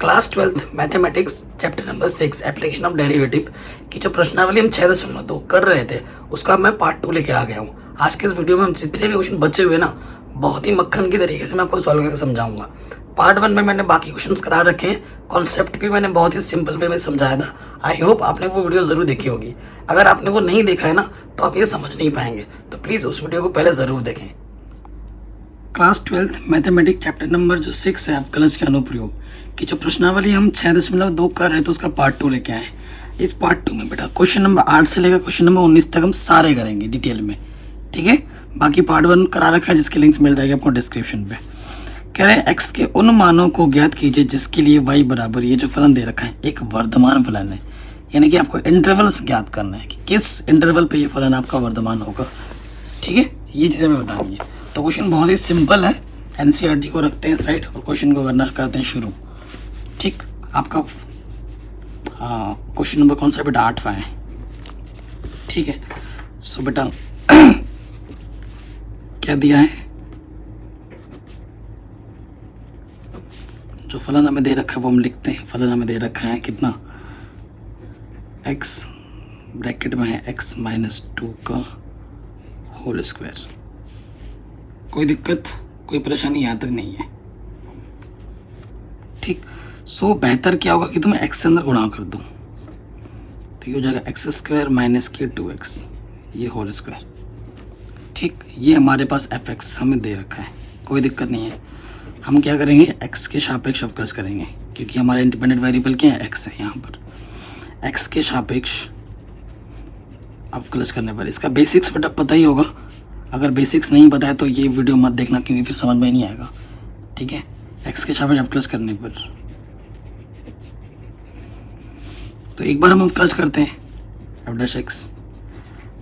Class 12th mathematics chapter number 6 application of derivative की जो प्रश्नावली हम 6.2 कर रहे थे उसका मैं पार्ट 2 लेके आ गया हूँ। आज के इस वीडियो में हम जितने भी क्वेश्चन बचे हुए ना बहुत ही मक्खन की तरीके से मैं आपको सॉल्व करके समझाऊंगा। पार्ट 1 में मैंने बाकी क्वेश्चंस करा रखे हैं, कॉन्सेप्ट भी मैंने बहुत ही सिंपल वे में समझाया था। आई होप आपने वो वीडियो ज़रूर देखी होगी। अगर आपने वो नहीं देखा है ना तो आप ये समझ नहीं पाएंगे, तो प्लीज़ उस वीडियो को पहले ज़रूर देखें। Class 12th mathematics chapter number जो 6 है अवकलज के अनुप्रयोग की जो प्रश्नावली हम 6.2 कर रहे थे उसका पार्ट 2 लेके आए। इस पार्ट 2 में बेटा क्वेश्चन नंबर 8 से लेकर क्वेश्चन नंबर 19 तक हम सारे करेंगे डिटेल में, ठीक है। बाकी पार्ट 1 करा रखा है जिसके लिंक्स मिल जाएंगे आपको डिस्क्रिप्शन पे। कह रहे हैं एक्स के उन मानों को ज्ञात कीजिए जिसके लिए वाई बराबर ये जो फलन दे रखा है एक वर्धमान फलन है, यानी कि आपको इंटरवल्स ज्ञात करना है कि किस इंटरवल पे ये फलन आपका वर्धमान होगा, ठीक है। ये चीज़ें हमें बतानी है। तो क्वेश्चन बहुत ही सिंपल है, एनसीईआरटी को रखते हैं साइड और क्वेश्चन को करते हैं शुरू, ठीक। आपका क्वेश्चन नंबर कौन सा बेटा 8वां है, ठीक है। सो बेटा क्या दिया है, जो फलन हमें दे रखा है वो हम लिखते हैं। फलन हमें दे रखा है कितना, x ब्रैकेट में है x - 2 का होल स्क्वायर। कोई दिक्कत कोई परेशानी यहाँ तक नहीं है, ठीक। सो बेहतर क्या होगा कि तुम्हें x से अंदर गुणा कर दूँ, तो ये हो जाएगा x² - के 2x ये होल स्क्वायर, ठीक। ये हमारे पास fx हमें दे रखा है, कोई दिक्कत नहीं है। हम क्या करेंगे, x के सापेक्ष अवकलज करेंगे क्योंकि हमारे इंडिपेंडेंट वेरिएबल क्या है, x है। यहाँ पर x के सापेक्ष अवकलज करने पर इसका बेसिक्स बेटा पता ही होगा। अगर बेसिक्स नहीं पता है तो ये वीडियो मत देखना क्योंकि फिर समझ में नहीं आएगा, ठीक है। x के सापेक्ष अवकलज करने पर तो एक बार हम अवकलज करते हैं f'(x).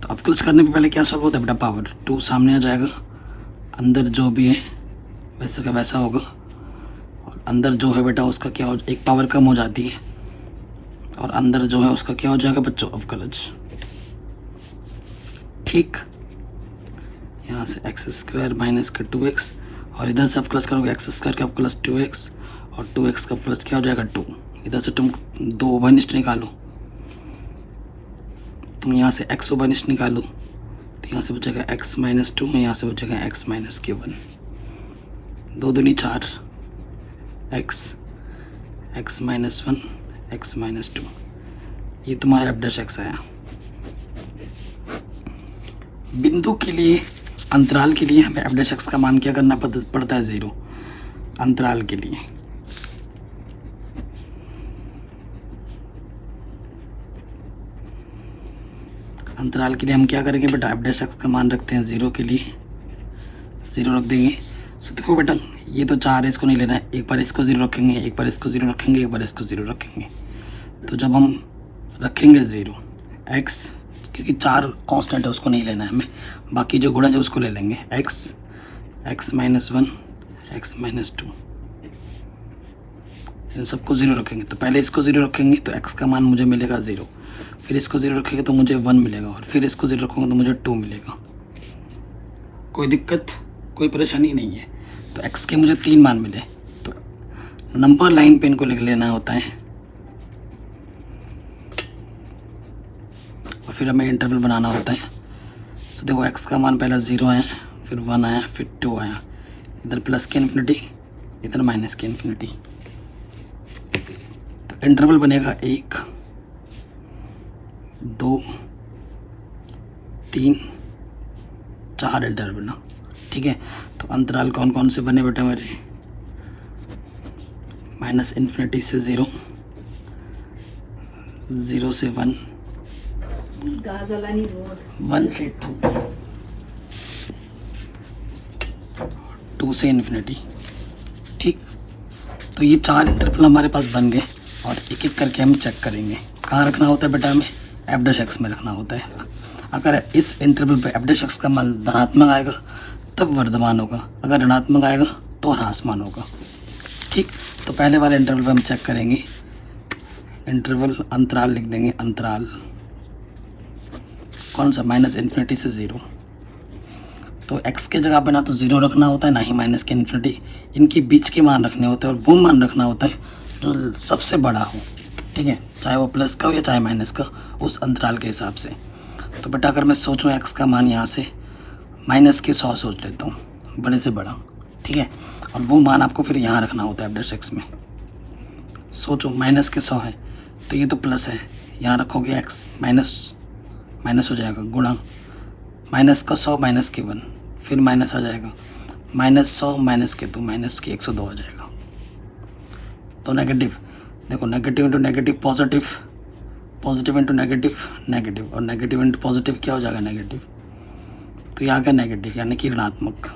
तो अवकलज करने पर पहले क्या सॉल्व होता है बेटा, पावर 2 सामने आ जाएगा, अंदर जो भी है वैसा का वैसा होगा, और अंदर जो है बेटा उसका क्या हो, एक पावर कम हो जाती है और अंदर जो है उसका क्या हो जाएगा बच्चों, अवकलज, ठीक। यहाँ से x² - के 2x और इधर से अवकलज करोगे x² का अवकलज 2x और 2x का अवकलज क्या हो जाएगा 2। इधर से तुम 2 उभयनिष्ठ निकालो, तुम यहाँ से x उभयनिष्ठ निकालो तो यहाँ से बचेगा x - 2, यहाँ से बचेगा x - के 1। 2 दूनी 4 x - 1 x - 2, ये तुम्हारा f'(x) आया। बिंदु के लिए अंतराल के लिए हमें f'(x) का मान क्या करना पड़ता है, 0 अंतराल के लिए। अंतराल के लिए हम क्या करेंगे बेटा, f'(x) का मान रखते हैं 0 के लिए, 0 रख देंगे। सो देखो बेटा ये तो 4 है, इसको नहीं लेना है, एक बार इसको 0 रखेंगे, एक बार इसको 0 रखेंगे, एक बार इसको 0 रखेंगे। तो जब हम रखेंगे 0 x, क्योंकि 4 कांस्टेंट है उसको नहीं लेना है हमें, बाकी जो गुणज है उसको ले लेंगे, x - 1 x - 2, इन सबको 0 रखेंगे। तो पहले इसको 0 रखेंगे तो x का मान मुझे मिलेगा 0, फिर इसको 0 रखेंगे तो मुझे 1 मिलेगा, और फिर इसको 0 रखूँगा तो मुझे 2 मिलेगा। कोई दिक्कत कोई परेशानी नहीं है। तो x के मुझे 3 मान मिले, तो नंबर लाइन पे इनको लिख लेना होता है और फिर हमें इंटरवल बनाना होता है। तो देखो x का मान पहला 0 आया, फिर 1 आया, फिर 2 आया, इधर प्लस के इन्फिनिटी, इधर माइनस के इन्फिनिटी। तो इंटरवल बनेगा 1 2 3 4 इंटरवल बना, ठीक है। तो अंतराल कौन कौन से बने बेटा मेरे, -∞ से 0, 0 से 1, 1 से 2 से इन्फिनिटी, ठीक। तो ये 4 इंटरवल हमारे पास बन गए और एक एक करके हम चेक करेंगे। कहाँ रखना होता है बेटा, हमें f'(x) में रखना होता है। अगर इस इंटरवल पे f'(x) का मान धनात्मक आएगा तब वर्धमान होगा, अगर ऋणात्मक आएगा तो ह्रासमान होगा, ठीक। तो पहले वाले इंटरवल पे हम चेक करेंगे, इंटरवल अंतराल लिख देंगे, अंतराल कौन सा, -∞ से 0। तो x के जगह पे ना तो 0 रखना होता है ना ही माइनस के इन्फिनिटी, इनके बीच के मान रखने होते हैं और वो मान रखना होता है जो सबसे बड़ा हो, ठीक है, चाहे वो प्लस का हो या चाहे माइनस का, उस अंतराल के हिसाब से। तो बेटा अगर मैं सोचूं एक्स का मान यहाँ से माइनस के 100 सोच लेता हूँ, बड़े से बड़ा, ठीक है, और वो मान आपको फिर यहाँ रखना होता है f डैश एक्स में। सोचो माइनस के 100 है तो ये तो प्लस है, यहाँ रखोगे एक्स माइनस माइनस हो जाएगा, गुणा माइनस का 100 माइनस के 1, फिर माइनस आ जाएगा, माइनस 100 माइनस के 2 माइनस के 102 आ जाएगा। तो नेगेटिव, देखो negative into negative positive, positive into negative negative, और नेगेटिव इंटू पॉजिटिव क्या हो जाएगा नेगेटिव। तो ये आ गया नेगेटिव यानी कि ऋणात्मक।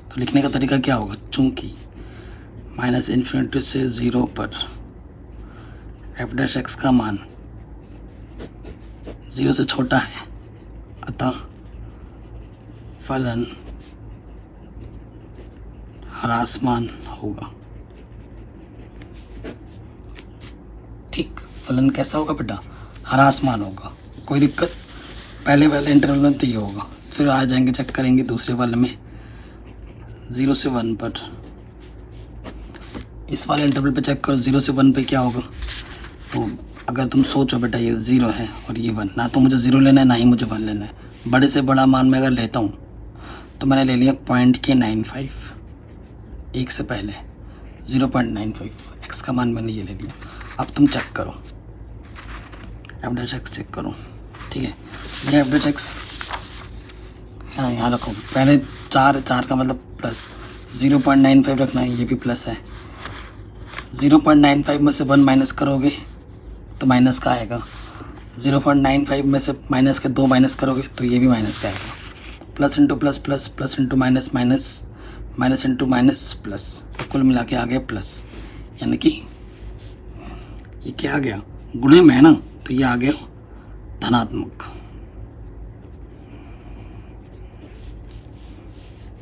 तो लिखने का तरीका क्या होगा, चूंकि माइनस इन्फिनिटी से 0 पर f डैश एक्स का मान 0 से छोटा है, अतः फलन ह्रासमान होगा। ठीक, फलन कैसा होगा बेटा, ह्रासमान होगा। कोई दिक्कत, पहले वाले इंटरवल में तो ये होगा, फिर आ जाएंगे चेक करेंगे दूसरे वाले में 0 से 1 पर। इस वाले इंटरवल पे चेक करो 0 से 1 पे क्या होगा। तो अगर तुम सोचो बेटा ये 0 है और ये 1, ना तो मुझे 0 लेना है ना ही मुझे 1 लेना है। बड़े से बड़ा मान मैं अगर लेता हूँ तो मैंने ले लिया 0.95, एक से पहले 0.95 एक्स का मान मैंने ये ले लिया। अब तुम चेक करो f डैश एक्स चेक करो, ठीक है, ये f डैश एक्स है ना, यहाँ रखो पहले 4 का मतलब प्लस, 0.95 रखना है, ये भी प्लस है। 0.95 में से 1 माइनस करोगे तो माइनस का आएगा, 0.95 में से माइनस के 2 माइनस करोगे तो ये भी माइनस का आएगा। Plus into plus plus, plus into minus minus, minus into minus plus, तो कुल मिला के आ गया प्लस, यानी कि ये क्या आ गया, गुणे में है ना, तो ये आ गया धनात्मक।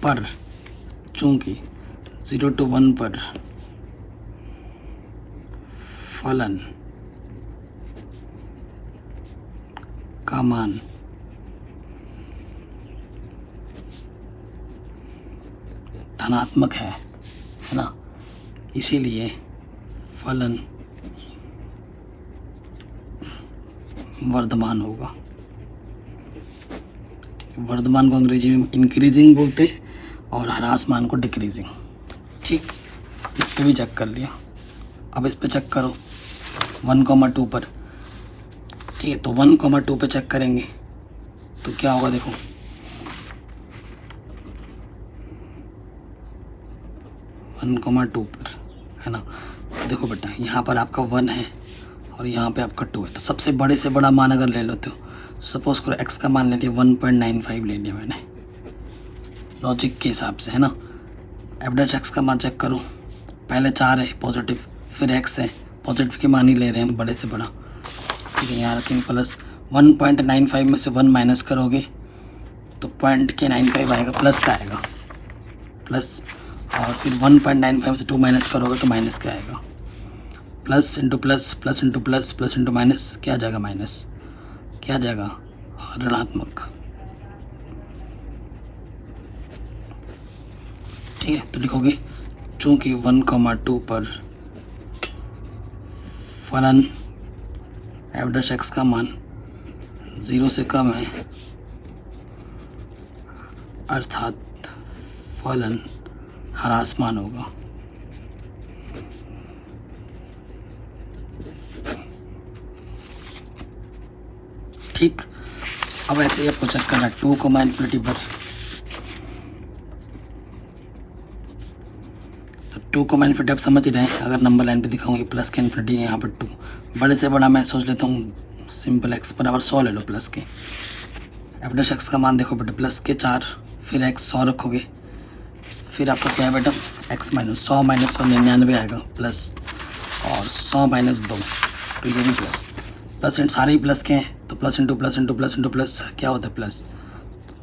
पर चूंकि 0 to 1 पर फलन का मान धनात्मक है ना, इसीलिए फलन वर्धमान होगा। वर्धमान को अंग्रेजी में इंक्रीजिंग बोलते हैं और ह्रासमान को डिक्रीजिंग। ठीक, इस पे भी चेक कर लिया। अब इस पे चेक करो 1,2 पर, ठीक है, तो 1,2 पे चेक करेंगे तो क्या होगा, देखो 1,2 पर है ना। देखो बेटा यहाँ पर आपका 1 है और यहाँ पे आपका 2 है, तो सबसे बड़े से बड़ा मान अगर ले लेते हो, सपोज करो x का मान ले लिया 1.95 ले लिया मैंने लॉजिक के हिसाब से, है ना। f डैश एक्स का मान चेक करो, पहले 4 है पॉजिटिव, फिर x है पॉजिटिव के मान ही ले रहे हैं बड़े से बड़ा, ठीक है, यहाँ रखेंगे प्लस। 1.95 में से 1 माइनस करोगे तो 0.95 आएगा, प्लस का आएगा प्लस, और फिर 1.95 से 2 माइनस करोगे तो माइनस का आएगा। Plus into plus, plus into plus, plus into minus, क्या आ जाएगा माइनस, क्या आ जाएगा ऋणात्मक। ठीक है, तो लिखोगे चूंकि 1,2 पर फलन f डैश एक्स का मान 0 से कम है, अर्थात फलन ह्रासमान होगा। ठीक, अब ऐसे ही आपको चेक करना 2 इन्फिनिटी पर, तो 2 इन्फिनिटी आप समझ रहे हैं। अगर नंबर लाइन पे दिखाऊंगी प्लस के इन्फिनिटी है, यहाँ पर 2, बड़े से बड़ा मैं सोच लेता हूँ सिंपल x बराबर 100 ले लो प्लस के। f डैश एक्स का मान देखो बेटा प्लस के 4, फिर x 100 रखोगे, फिर आपका क्या है बेटा x माइनस 100 माइनस 100 99 आएगा प्लस, और 100 माइनस 2 तो ये भी प्लस, प्लस इंट सारे ही प्लस के हैं तो plus into plus into plus into plus क्या होता है प्लस,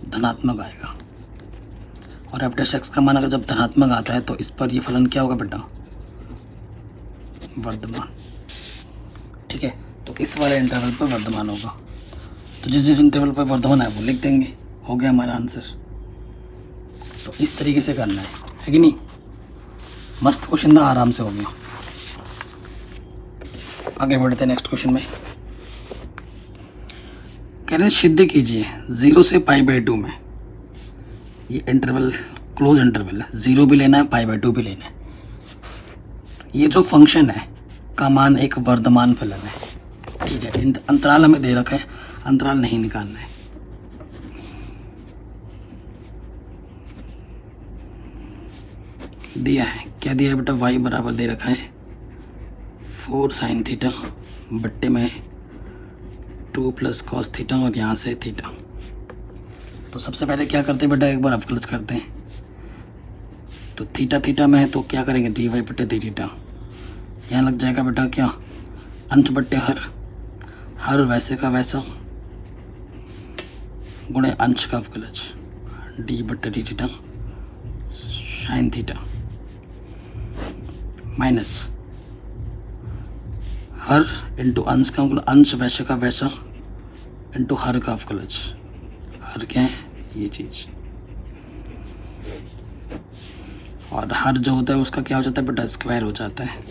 धनात्मक आएगा। और f डैश एक्स का मान अगर जब धनात्मक आता है तो इस पर ये फलन क्या होगा बेटा, वर्धमान। ठीक है, तो इस वाले इंटरवल पर वर्धमान होगा, तो जिस इंटरवल पर वर्धमान है वो लिख देंगे, हो गया हमारा आंसर। तो इस तरीके से करना है कि नहीं। मस्त क्वेश्चन था, आराम से हो गया। आगे बढ़ते हैं नेक्स्ट क्वेश्चन में। कह रहे हैं सिद्ध कीजिए 0 से π/2 में, ये इंटरवल क्लोज इंटरवल है, 0 भी लेना है, π/2 भी लेना है। ये जो फंक्शन है का मान एक वर्धमान फलन है, ठीक है। अंतराल हमें दे रखा है, अंतराल नहीं निकालना है। दिया है, क्या दिया है बेटा, y बराबर दे रखा है 4 sin थीटा बट्टे में 2 + cos थीटा और यहाँ से थीटा। तो सबसे पहले क्या करते हैं बेटा, एक बार अवकलज करते हैं। तो थीटा थीटा में है तो क्या करेंगे, dy बट्टे dθ। यहाँ लग जाएगा बेटा क्या, अंश बट्टे हर वैसे का वैसा गुणे अंश का अवकलज d बट्टे dθ sin थीटा माइनस हर इंटू अंश का अवकलज, अंश वैसे का वैसा इंटू हर का अवकलज। हर क्या है, ये चीज, और हर जो होता है उसका क्या हो जाता है बेटा, स्क्वायर हो जाता है।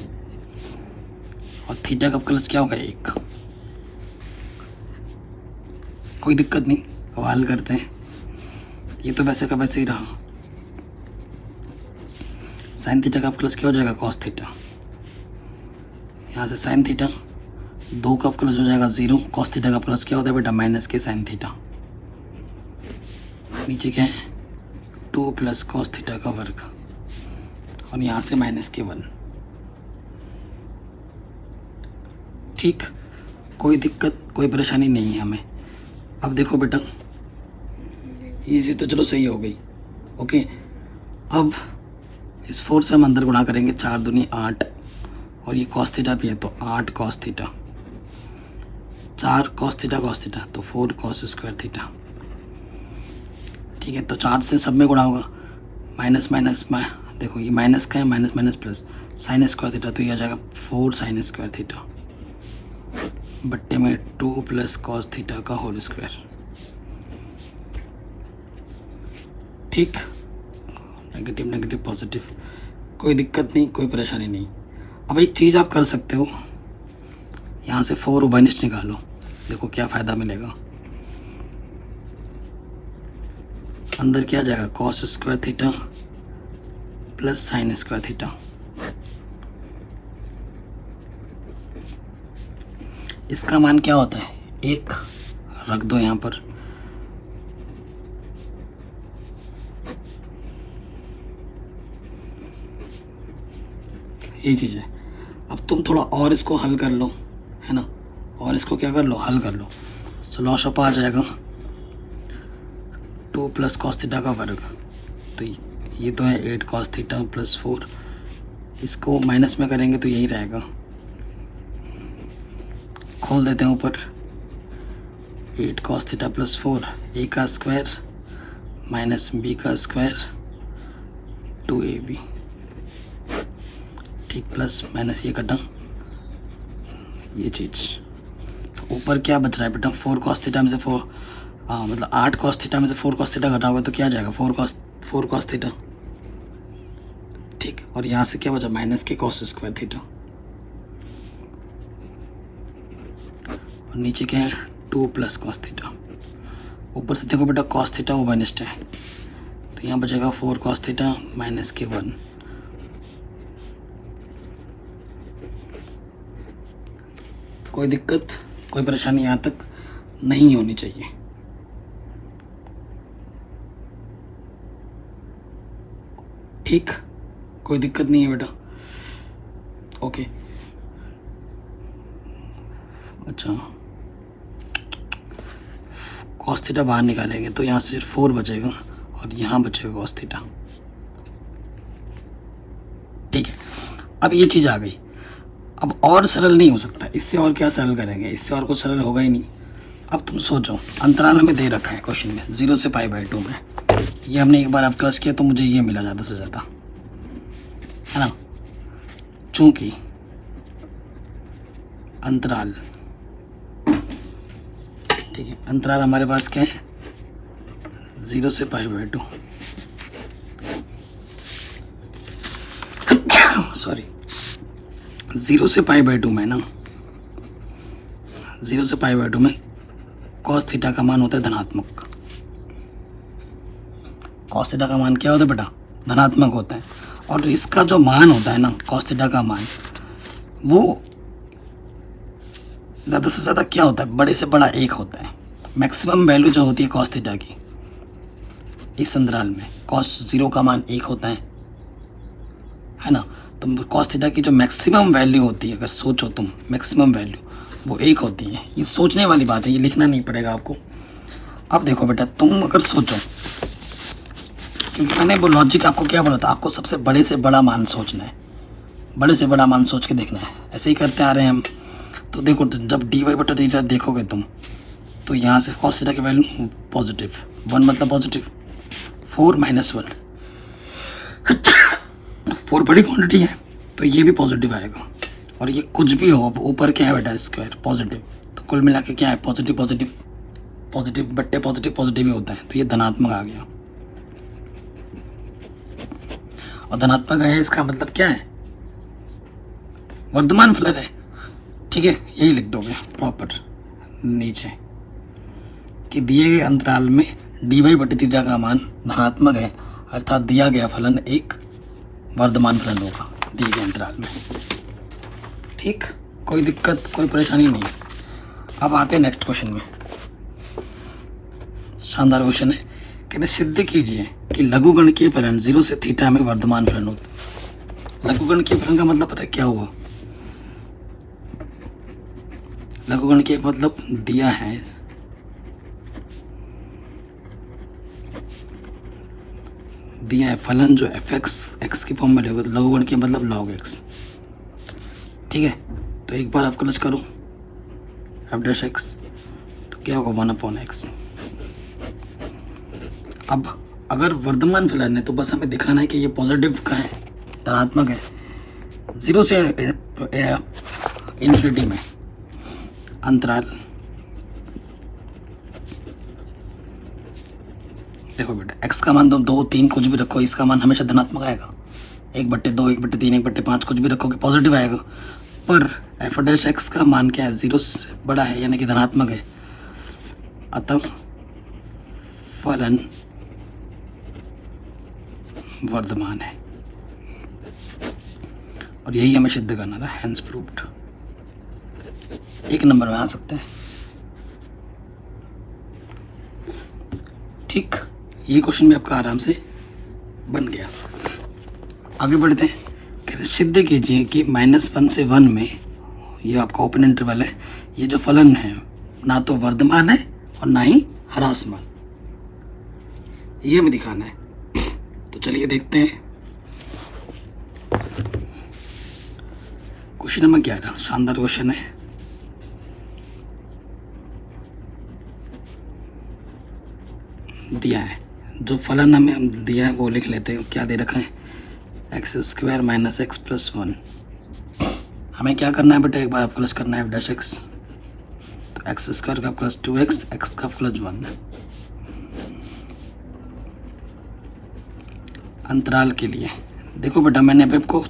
और थीटा का अवकलज क्या होगा, 1। कोई दिक्कत नहीं, अब हल करते हैं। ये तो वैसे का वैसे ही रहा। साइन थीटा का अवकलज क्या हो जाएगा, कॉस थीटा। यहाँ से साइन थीटा 2 का अवकलज हो जाएगा 0। कॉस थीटा का अवकलज क्या होता है बेटा, माइनस के साइन थीटा। नीचे क्या है, 2 + cos थीटा का वर्ग और यहाँ से -1। ठीक, कोई दिक्कत कोई परेशानी नहीं है हमें। अब देखो बेटा, ये चीज़ तो चलो सही हो गई, ओके। अब इस 4 से हम अंदर गुणा करेंगे, 4 दूनी 8 और ये cos थीटा भी है तो 8 cos थीटा, 4 cos थीटा तो 4 cos स्क्वायर थीटा। ठीक है, तो 4 से सब में गुणा होगा, माइनस माइनस में देखो ये माइनस का है, minus minus plus sine square theta, तो ये आ जाएगा 4 sin स्क्वायर थीटा बट्टे में 2 + cos थीटा का होल स्क्वायर। ठीक, नेगेटिव नेगेटिव पॉजिटिव, कोई दिक्कत नहीं, कोई परेशानी नहीं। अब एक चीज़ आप कर सकते हो, यहाँ से 4 उभयनिष्ठ निकालो, देखो क्या फ़ायदा मिलेगा। अंदर क्या आ जाएगा, cos square theta plus sine square theta. इसका मान क्या होता है, 1 रख दो यहाँ पर। ये चीज़ है। अब तुम थोड़ा और इसको हल कर लो, है ना, और इसको क्या कर लो, हल कर लो। तो लॉस ऑफ आ जाएगा 2 + cos थीटा का वर्ग, तो ये तो है 8 cos थीटा + 4, इसको माइनस में करेंगे तो यही रहेगा। खोल देते हैं ऊपर, 8 cos थीटा + 4, a का स्क्वायर माइनस b का स्क्वायर 2ab। ठीक, प्लस माइनस ये कटा, ये चीज़। तो ऊपर क्या बच रहा है बेटा, 4 cos थीटा में से 4 मतलब 8 cos थीटा में से 4 cos थीटा घटा होगा तो क्या आ जाएगा, 4 cos थीटा। ठीक, और यहाँ से क्या बचा, माइनस के cos स्क्वायर थीटा, और नीचे क्या है 2 + cos थीटा। ऊपर से देखो बेटा cos थीटा उभयनिष्ठ है, तो यहाँ बचेगा 4 cos थीटा -1। कोई दिक्कत कोई परेशानी यहाँ तक नहीं होनी चाहिए। ठीक, कोई दिक्कत नहीं है बेटा, ओके। अच्छा, cos थीटा बाहर निकालेंगे तो यहाँ से सिर्फ 4 बचेगा और यहाँ बचेगा cos थीटा। ठीक है, अब ये चीज़ आ गई। अब और सरल नहीं हो सकता, इससे और क्या सरल करेंगे, इससे और कुछ सरल होगा ही नहीं। अब तुम सोचो, अंतराल हमें दे रखा है क्वेश्चन में 0 से π/2 में, ये हमने एक बार अवकलज किया तो मुझे ये मिला ज़्यादा से ज़्यादा, है ना। चूंकि अंतराल, ठीक है, अंतराल हमारे पास क्या है 0 से π/2, सॉरी 0 से π/2 में ना 0 से π/2 में कॉस थीटा का मान होता है धनात्मक। कॉस थीटा का मान क्या होता है बेटा? धनात्मक होता है। और इसका जो मान होता है ना कॉस थीटा का मान, वो ज़्यादा से ज़्यादा क्या होता है? बड़े से बड़ा 1 होता है। मैक्सिमम वैल्यू जो होती है कॉस थीटा की इस अंतराल में कॉस 0 का मान 1 होता है ना। तो कॉस थीटा की जो मैक्सिमम वैल्यू होती है, अगर सोचो तुम, मैक्सिमम वैल्यू वो 1 होती है। ये सोचने वाली बात है, ये लिखना नहीं पड़ेगा आपको। अब देखो बेटा, तुम अगर सोचो, क्योंकि मैंने वो लॉजिक आपको क्या बोला था, आपको सबसे बड़े से बड़ा मान सोचना है, बड़े से बड़ा मान सोच के देखना है। ऐसे ही करते आ रहे हैं हम। तो देखो, जब dy/θ देखोगे तुम, तो यहाँ से कॉस थीटा की वैल्यू पॉजिटिव 1 मतलब पॉजिटिव 4 - 1 4 बड़ी क्वांटिटी है तो ये भी पॉजिटिव आएगा। और ये कुछ भी हो, ऊपर क्या है बेटा? Square positive. तो कुल मिला के क्या है? पॉजिटिव पॉजिटिव पॉजिटिव बट्टे पॉजिटिव पॉजिटिव ही होता है। तो ये धनात्मक आ गया। और धनात्मक है इसका मतलब क्या है? वर्धमान फलन है। ठीक है, यही लिख दोगे प्रॉपर नीचे कि दिए गए अंतराल में dy/θ का मान धनात्मक है, अर्थात दिया गया फलन एक वर्धमान फलन होगा दिए गए अंतराल में। ठीक, कोई दिक्कत, कोई परेशानी नहीं। अब आते हैं नेक्स्ट क्वेश्चन में। शानदार क्वेश्चन है। कहते सिद्ध कीजिए कि लघुगणकीय फलन 0 से थीटा में वर्धमान फलन होता है। लघुगणकीय फलन का मतलब पता है क्या हुआ? लघुगणकीय मतलब दिया है फलन जो f(x) की फॉर्म में रहेगा, तो लघुगणकीय मतलब log x। ठीक है, तो एक बार आप क्लच करो f'(x), तो क्या होगा? 1/x। अब अगर वर्धमान फलन है तो बस हमें दिखाना है कि ये पॉजिटिव का है, धनात्मक है। 0 से इन्फिनिटी में अंतराल, देखो बेटा, x का मान तुम 2, 3 कुछ भी रखो, इसका मान हमेशा धनात्मक आएगा। 1/2, 1/3, 1/5 कुछ भी रखोगे पॉजिटिव आएगा। पर f'(x) का मान क्या है? 0 से बड़ा है, यानी कि धनात्मक है। अतः फलन वर्धमान है। और यही हमें सिद्ध करना था, हेंस प्रूव्ड। 1 नंबर में आ सकते हैं। ठीक, ये क्वेश्चन भी आपका आराम से बन गया। आगे बढ़ते हैं। सिद्ध कीजिए कि -1 से 1 में, ये आपका ओपन इंटरवल है, ये जो फलन है ना तो वर्धमान है और ना ही ह्रासमान, ये हमें दिखाना है। तो चलिए देखते हैं। क्वेश्चन नंबर 11, शानदार क्वेश्चन है। दिया है, जो फलन हमें दिया है वो लिख लेते हैं। क्या दे रखा है? x² - x + 1। हमें क्या करना है बेटा? एक बार आप प्लस करना है f'(x), तो x² का प्लस 2x, x का प्लस 1। अंतराल के लिए देखो बेटा, मैंने अभी आपको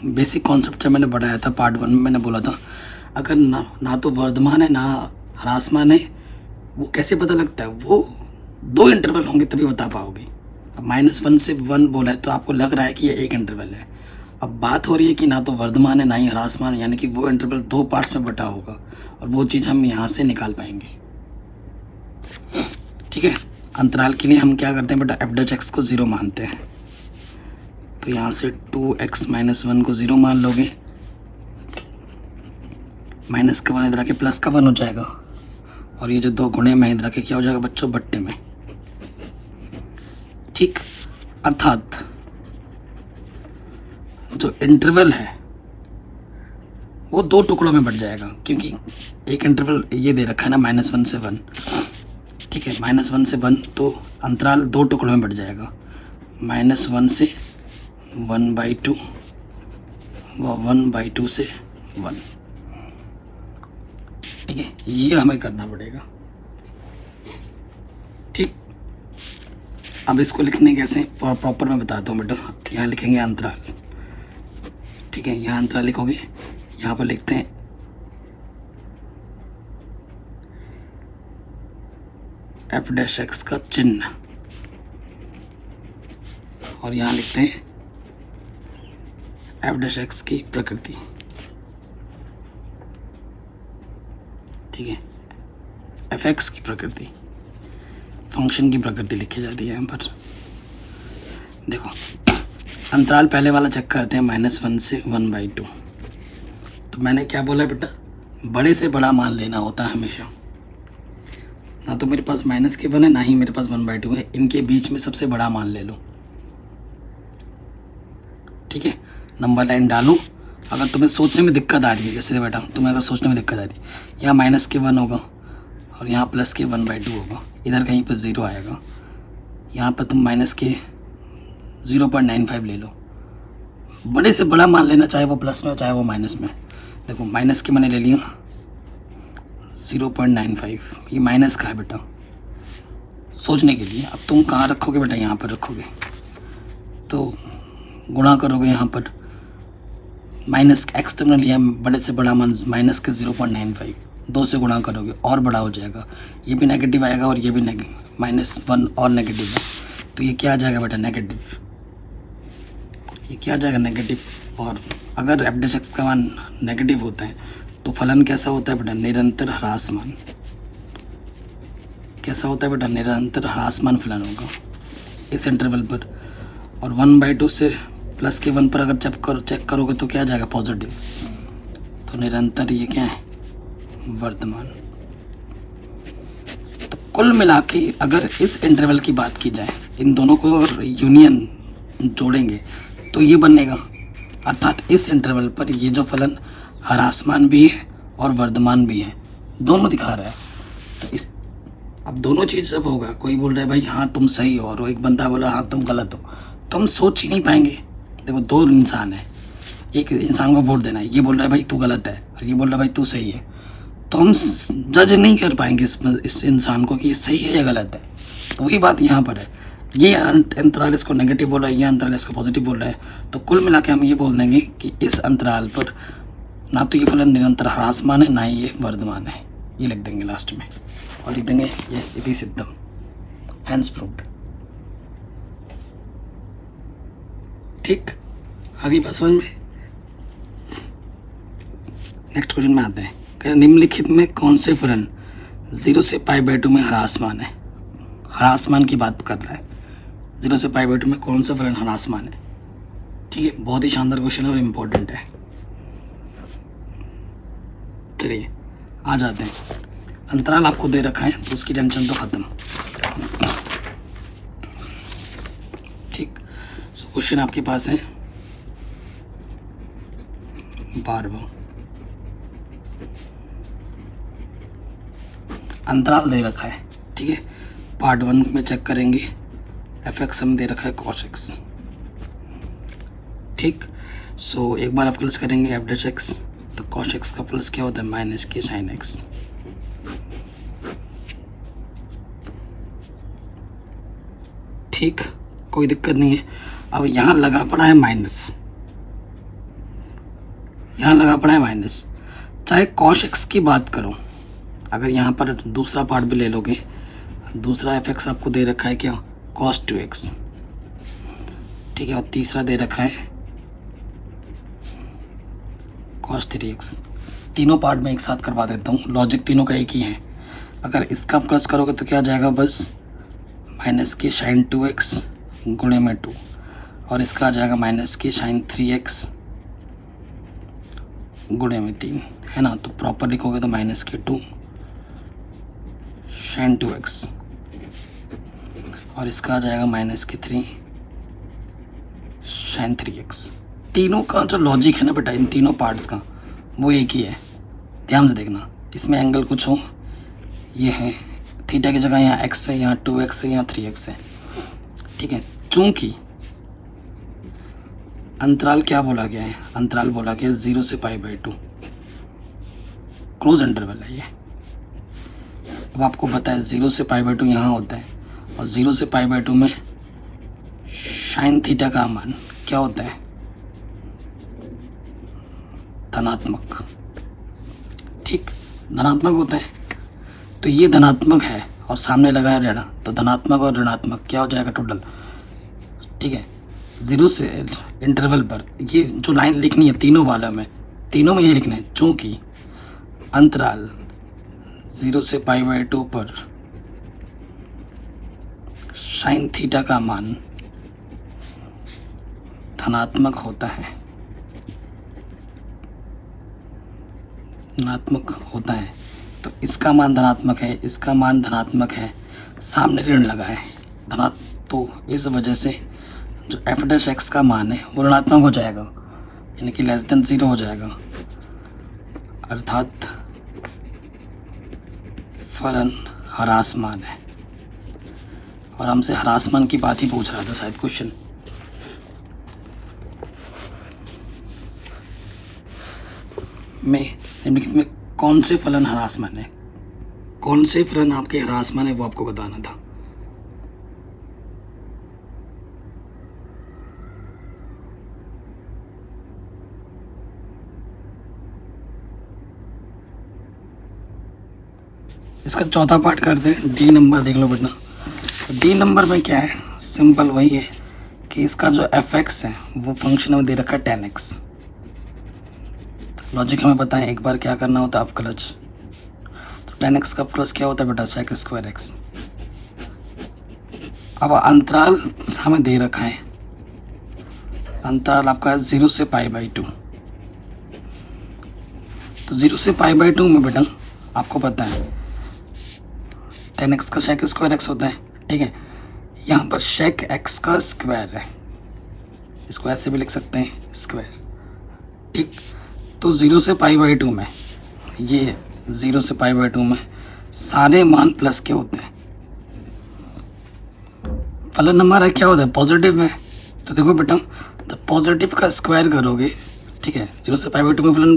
बेसिक कॉन्सेप्ट जब मैंने बढ़ाया था पार्ट 1 में, मैंने बोला था अगर ना तो वर्धमान है ना ह्रासमान है, वो कैसे पता लगता है? वो 2 इंटरवल होंगे तभी बता पाओगे। अब -1 से 1 बोला है तो आपको लग रहा है कि ये 1 इंटरवल है। अब बात हो रही है कि ना तो वर्धमान है ना ही ह्रासमान, यानी कि वो इंटरवल 2 पार्ट्स में बटा होगा, और वो चीज़ हम यहाँ से निकाल पाएंगे। ठीक है, अंतराल के लिए हम क्या करते हैं बेटा? f'(x) को 0 मानते हैं। तो यहाँ से 2x - 1 को 0 मान लोगे, माइनस का 1 इधर आके प्लस का 1 हो जाएगा, और ये जो 2 गुणे में इधर आके क्या हो जाएगा बच्चों? बट्टे में। ठीक, अर्थात जो इंटरवल है वो 2 टुकड़ों में बट जाएगा, क्योंकि एक इंटरवल ये दे रखा है ना -1 से 1। ठीक है, -1 से 1, तो अंतराल 2 टुकड़ों में बट जाएगा। -1 से 1/2 व 1/2 से 1। ठीक है, ये हमें करना पड़ेगा। ठीक, अब इसको लिखने कैसे प्रॉपर मैं बताता हूँ बेटा। यहाँ लिखेंगे अंतराल ठीक है, यहाँ अंतराल लिखोगे, यहाँ पर लिखते हैं एफ डैश एक्स का चिन्ह और यहाँ लिखते हैं एफ डैश एक्स की प्रकृति। ठीक है, एफ एक्स की प्रकृति, फंक्शन की प्रकृति लिखी जाती है यहाँ पर। देखो अंतराल पहले वाला चेक करते हैं -1 से 1/2। तो मैंने क्या बोला बेटा, बड़े से बड़ा मान लेना होता है हमेशा। ना तो मेरे पास -1 है, ना ही मेरे पास 1/2 है, इनके बीच में सबसे बड़ा मान ले लो। ठीक है, नंबर लाइन डालो। अगर तुम्हें सोचने में दिक्कत आ रही है, जैसे बेटा तुम्हें अगर सोचने में दिक्कत आ रही है, यहाँ -1 होगा और यहाँ +1/2 होगा, इधर कहीं पर 0 आएगा, यहाँ पर तुम -0.95 ले लो। बड़े से बड़ा मान लेना, चाहे वो प्लस में हो चाहे वो माइनस में। देखो माइनस के मैंने ले लिया 0.95, ये माइनस का है बेटा, सोचने के लिए। अब तुम कहाँ रखोगे बेटा, यहाँ पर रखोगे, तो गुणा करोगे यहाँ पर माइनस x तुमने लिया बड़े से बड़ा मान माइनस के 0.95, 2 से गुणा करोगे और बड़ा हो जाएगा, ये भी नेगेटिव आएगा और ये भी -1 और नेगेटिव है, तो ये क्या आ जाएगा बेटा, नेगेटिव। ये क्या आ जाएगा, नेगेटिव। और अगर एफ डैश एक्स का मान नेगेटिव होता है तो फलन कैसा होता है बेटा, निरंतर ह्रासमान। कैसा होता है बेटा, निरंतर ह्रासमान फलन होगा इस इंटरवल पर। और 1/2 से +1 पर अगर चेक करोगे तो क्या आ जाएगा, पॉजिटिव। तो निरंतर ये क्या है, वर्तमान। तो कुल मिला के अगर इस इंटरवल की बात की जाए, इन दोनों को यूनियन जोड़ेंगे तो ये बनेगा, अर्थात इस इंटरवल पर ये जो फलन ह्रासमान भी है और वर्धमान भी है, दोनों दिखा रहा है। तो इस अब दोनों चीज़ जब होगा, कोई बोल रहा है भाई हाँ तुम सही हो और एक बंदा बोला हाँ तुम गलत हो, तुम सोच ही नहीं पाएंगे। देखो 2 इंसान है, एक इंसान को वोट देना है, ये बोल रहा है भाई तू गलत है और ये बोल रहा है भाई तू सही है, तो हम जज नहीं कर पाएंगे इस इंसान को कि ये सही है या गलत है। तो वही बात यहाँ पर है, ये अंतराल इसको नेगेटिव बोल रहा है, ये अंतराल इसको पॉजिटिव बोल रहा है, तो कुल मिला के हम ये बोल देंगे कि इस अंतराल पर ना तो ये फलन निरंतर ह्रासमान है, ना ही ये वर्धमान है। ये लिख देंगे लास्ट में और लिख देंगे ये इति सिद्धम, हैंस प्रूव्ड। ठीक, आगे बात समझ में। नेक्स्ट क्वेश्चन में आते हैं, कह निम्नलिखित में कौन से फलन 0 से π/2 में ह्रासमान है। ह्रासमान की बात कर रहा है, 0 से π/2 में कौन सा फलन ह्रासमान है। ठीक है, बहुत ही शानदार क्वेश्चन है और इम्पोर्टेंट है। चलिए आ जाते हैं, अंतराल आपको दे रखा है तो उसकी टेंशन तो खत्म। ठीक, सो क्वेश्चन आपके पास है 12वां, अंतराल दे रखा है। ठीक है, पार्ट 1 में चेक करेंगे, fx हमें दे रखा है cos x। ठीक, सो एक बार आप प्लस करेंगे f डैश x, तो cos x का प्लस क्या होता है, -k sin x। ठीक, कोई दिक्कत नहीं है। अब यहाँ लगा पड़ा है माइनस, यहाँ लगा पड़ा है माइनस, चाहे cos x की बात करो, अगर यहाँ पर दूसरा पार्ट भी ले लोगे, दूसरा fx आपको दे रखा है क्या, cos 2x। ठीक है, और तीसरा दे रखा है cos 3x। तीनों पार्ट में एक साथ करवा देता हूँ, लॉजिक तीनों का एक ही है। अगर इसका प्लस करोगे तो क्या आ जाएगा, बस -k sin 2x गुणे में 2, और इसका आ जाएगा -k sin 3x गुणे में 3, है ना। तो प्रॉपर लिखोगे तो -k 2 sin 2x, और इसका आ जाएगा -k 3 sin 3x। तीनों का जो लॉजिक है ना बेटा, इन तीनों पार्ट्स का वो एक ही है। ध्यान से देखना, इसमें एंगल कुछ हो, ये है थीटा की जगह यहाँ x है, यहाँ 2x है, यहाँ 3x है। ठीक है, चूंकि अंतराल क्या बोला गया है, अंतराल बोला गया 0 से π/2, क्लोज इंटरवल है ये। अब आपको पता है 0 से π/2 यहाँ होता है, और 0 से π/2 में साइन थीटा का मान क्या होता है, धनात्मक। ठीक, धनात्मक होता है तो ये धनात्मक है और सामने लगा है ऋण, तो धनात्मक और ऋणात्मक क्या हो जाएगा टोटल। ठीक है, 0 से इंटरवल पर ये जो लाइन लिखनी है तीनों वालों में, तीनों में ये लिखना है, चूँकि अंतराल 0 से π/2 पर साइन थीटा का मान धनात्मक होता है, धनात्मक होता है, तो इसका मान धनात्मक है, इसका मान धनात्मक है, सामने ऋण लगा है तो इस वजह से जो f' का मान है वो ऋणात्मक हो जाएगा, यानी कि <0 हो जाएगा, अर्थात फलन ह्रासमान है। और हमसे ह्रासमान की बात ही पूछ रहा था शायद क्वेश्चन। में निम्नलिखित में कौन से फलन ह्रासमान है, कौन से फलन आपके ह्रासमान है वो आपको बताना था। इसका चौथा पार्ट करते हैं, डी नंबर देख लो बेटा। डी नंबर में क्या है, सिंपल वही है कि इसका जो f(x) है वो फंक्शन में दे रखा है tan x। लॉजिक हमें पता है, एक बार क्या करना होता है अवकलज, तो tan x का प्लस क्या होता है बेटा sec²x। अब अंतराल हमें दे रखा है, अंतराल आपका 0 से π/2, तो 0 से π/2 में बेटा आपको पता है tan x का sec² होता है। ठीक है, यहाँ पर sec x का स्क्वायर है, इसको ऐसे भी लिख सकते हैं स्क्वायर। ठीक, तो 0 से π/2 में, ये 0 से π/2 में सारे मान प्लस के होते हैं। फलन हमारा क्या होता है पॉजिटिव में, तो देखो बेटा जब पॉजिटिव का स्क्वायर करोगे, ठीक है, 0 से π/2 में फलन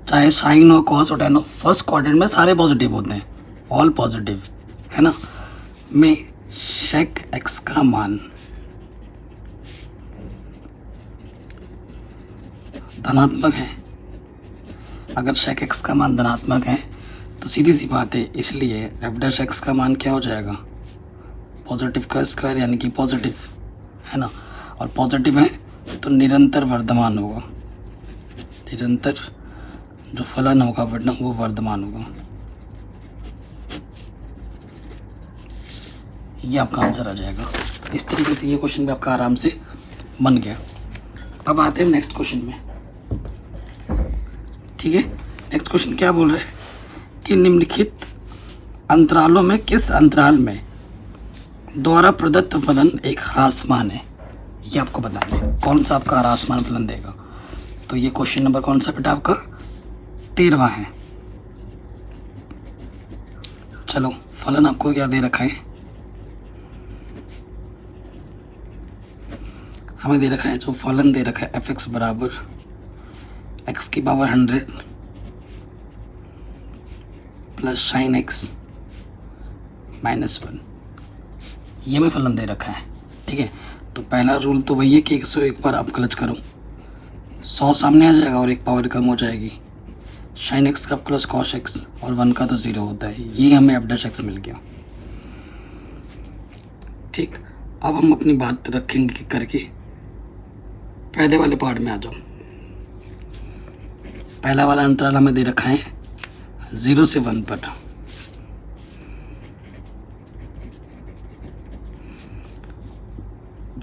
चाहे साइन हो कॉस हो टैन हो, फर्स्ट क्वाड्रेंट में सारे पॉजिटिव होते हैं, ऑल पॉजिटिव है ना, में sec x का मान धनात्मक है। अगर sec x का मान धनात्मक है तो सीधी सी बात है, इसलिए f' का मान क्या हो जाएगा, पॉजिटिव का स्क्वायर यानी कि पॉजिटिव है ना, और पॉजिटिव है तो निरंतर वर्धमान होगा, निरंतर जो फलन होगा बेटा वो वर्धमान होगा। ये आपका आंसर आ जाएगा। इस तरीके से ये क्वेश्चन भी आपका आराम से बन गया। अब आते हैं नेक्स्ट क्वेश्चन में। ठीक है, नेक्स्ट क्वेश्चन क्या बोल रहे हैं कि निम्नलिखित अंतरालों में किस अंतराल में द्वारा प्रदत्त फलन एक ह्रासमान है, ये आपको बताना है, कौन सा आपका ह्रासमान फलन देगा। तो ये क्वेश्चन नंबर कौन सा बेटा आपका 13वां है। चलो फलन आपको क्या दे रखा है, हमें दे रखा है जो फलन दे रखा है f(x) बराबर x⁻100 प्लस sin x -1, ये हमें फलन दे रखा है। ठीक है, तो पहला रूल तो वही है कि 101 बार अवकलज करो, 100 सामने आ जाएगा और एक पावर कम हो जाएगी, sin x का प्लस cos x और 1 का तो 0 होता है, ये हमें f' मिल गया। ठीक, अब हम अपनी बात रखेंगे करके पहले वाले पार्ट में आ जाओ। पहला वाला अंतराल हमें दे रखा है 0 से 1 पर,